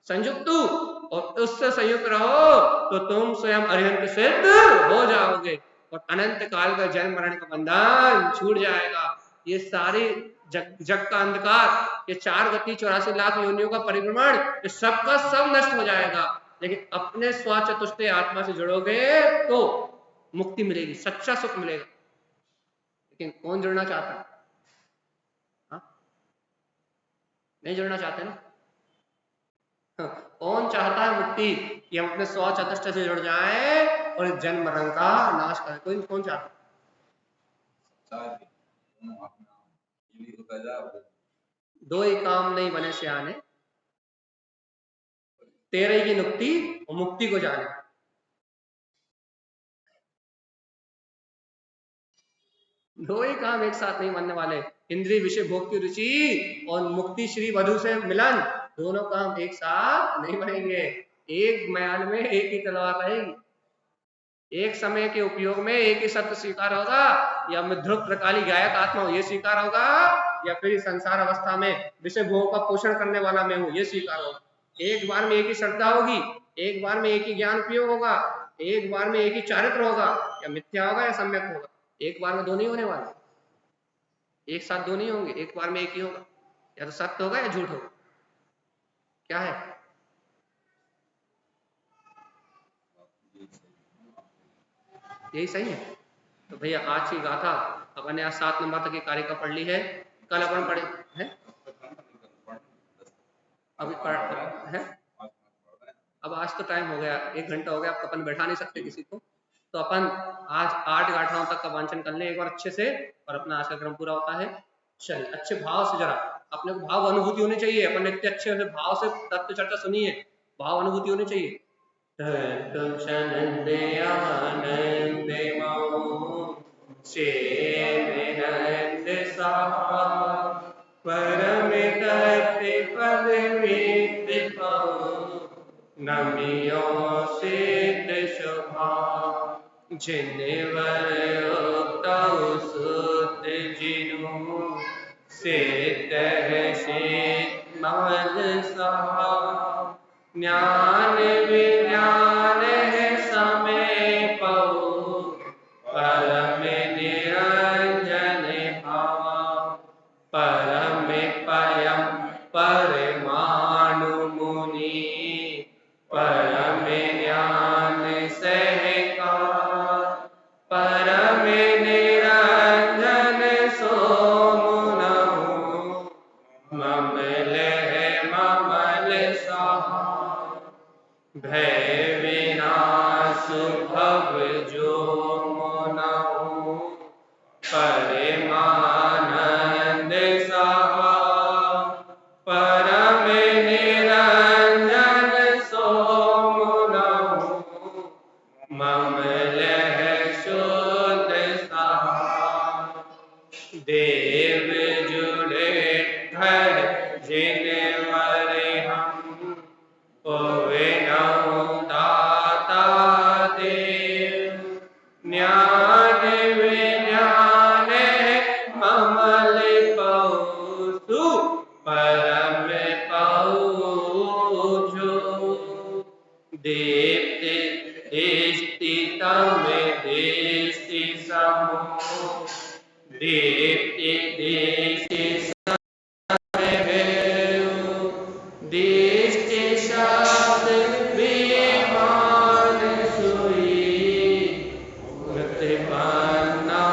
संयुक्त और उससे संयुक्त रहो तो तुम स्वयं अरिहंत सिद्ध हो जाओगे, और अनंत काल का जन्म मरण का बंधन छूट जाएगा। ये सारी जग का अंधकार, ये 4 गति 84 लाख योनियों का परिभ्रमण, ये सबका सब नष्ट हो जाएगा। लेकिन अपने स्वचतुष्टय आत्मा से जुड़ोगे तो मुक्ति मिलेगी, सच्चा सुख मिलेगा। लेकिन कौन जुड़ना चाहता है? नहीं जुड़ना चाहते ना। कौन चाहता है मुक्ति कि हम अपने स्वचतुष्टय से जुड़ जाएं और जन्म मरण का नाश करें? कोई कौन चाहता? दो ही काम नहीं बने से आने, तेरे की मुक्ति और मुक्ति को जाने। दो ही काम एक साथ नहीं बनने वाले, इंद्रिय विषय भोग की रुचि और मुक्ति श्री वधु से मिलन, दोनों काम एक साथ नहीं बनेंगे। एक म्यान में एक ही तलवार रहेगी। एक समय के उपयोग में एक ही सत्य स्वीकार होगा, या मैं ध्रुव प्रकाली गायक आत्मा हूं ये स्वीकार होगा, या फिर संसार अवस्था में विषय भोगों का पोषण करने वाला मैं हूं ये स्वीकार होगा। एक बार में एक ही श्रद्धा होगी, एक बार में एक ही ज्ञान उपयोग होगा, एक बार में एक ही चारित्र होगा, या मिथ्या होगा या सम्यक होगा। एक बार में दो नहीं होने वाले, एक साथ दो नहीं होंगे, एक बार में एक ही होगा, या तो सत्य होगा या झूठ होगा। क्या है? यही सही है। तो भैया आज की गाथा अपन ने आज 7 नंबर तक की कार्य का पढ़ ली है। कल अपन पढ़े हैं, अभी पढ़ है, अब आज तो टाइम हो गया, 1 घंटा हो गया, अब अपन बैठा नहीं सकते किसी को, तो अपन आज 8 गाथाओं तक का वांचन कर ले एक बार अच्छे से, और अपना आज का क्रम पूरा होता है। चलिए अच्छे भाव से, जरा अपने को भाव अनुभूति होनी चाहिए, अपन ने इतने अच्छे भाव से तत्व चर्चा सुनी है, भाव अनुभूति होनी चाहिए। नमियो सिद्ध शुभा जिनवर सुत जिनु सिद्ध मल सहा ज्ञान विज्ञान समय पऊ परम निरंजन भावा परम पयम परमाणु मुनि परम ज्ञान सहका परम निरंजन सोमुनहु ममल ममल सहा भय विनाश भव जो मुनहु परमानंद सहा परम निरंजन सोमुनहु ममल शुद्ध सहा देव जुड़े घर जिनवर हम होवे नौ दाता देव ज्ञान विज्ञान ममल पौसु परम पौजो दीप्ति दृष्टि तम दृष्टि समो दीप्ति दृष्टि दृष्टि शब्द विमान सुई प्रतिपन्नो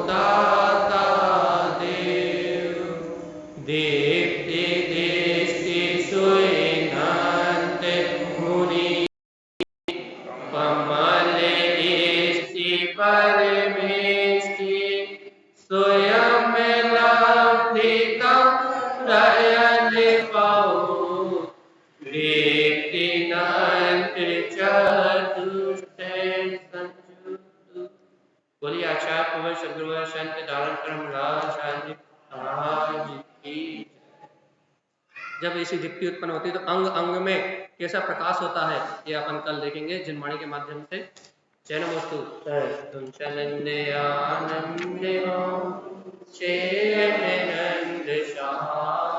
दाता देव दीप्ति दृष्टि सुई नंद मुनि कमल दृष्टि परमेष्टि स्वयं लब्धितं रयन पाऊ दीप्ति नंद चतुष्टय संयुक्त। बोलिए आचार्य प्रवर सदगुरु संत धारण कर्म राज की। जब ऐसी दीप्ति उत्पन्न होती है तो अंग अंग में कैसा प्रकाश होता है, ये अपन कल देखेंगे जिनवाणी के माध्यम से। जय नमोस्तु। तुम चनंद आनंद हो नंद शाह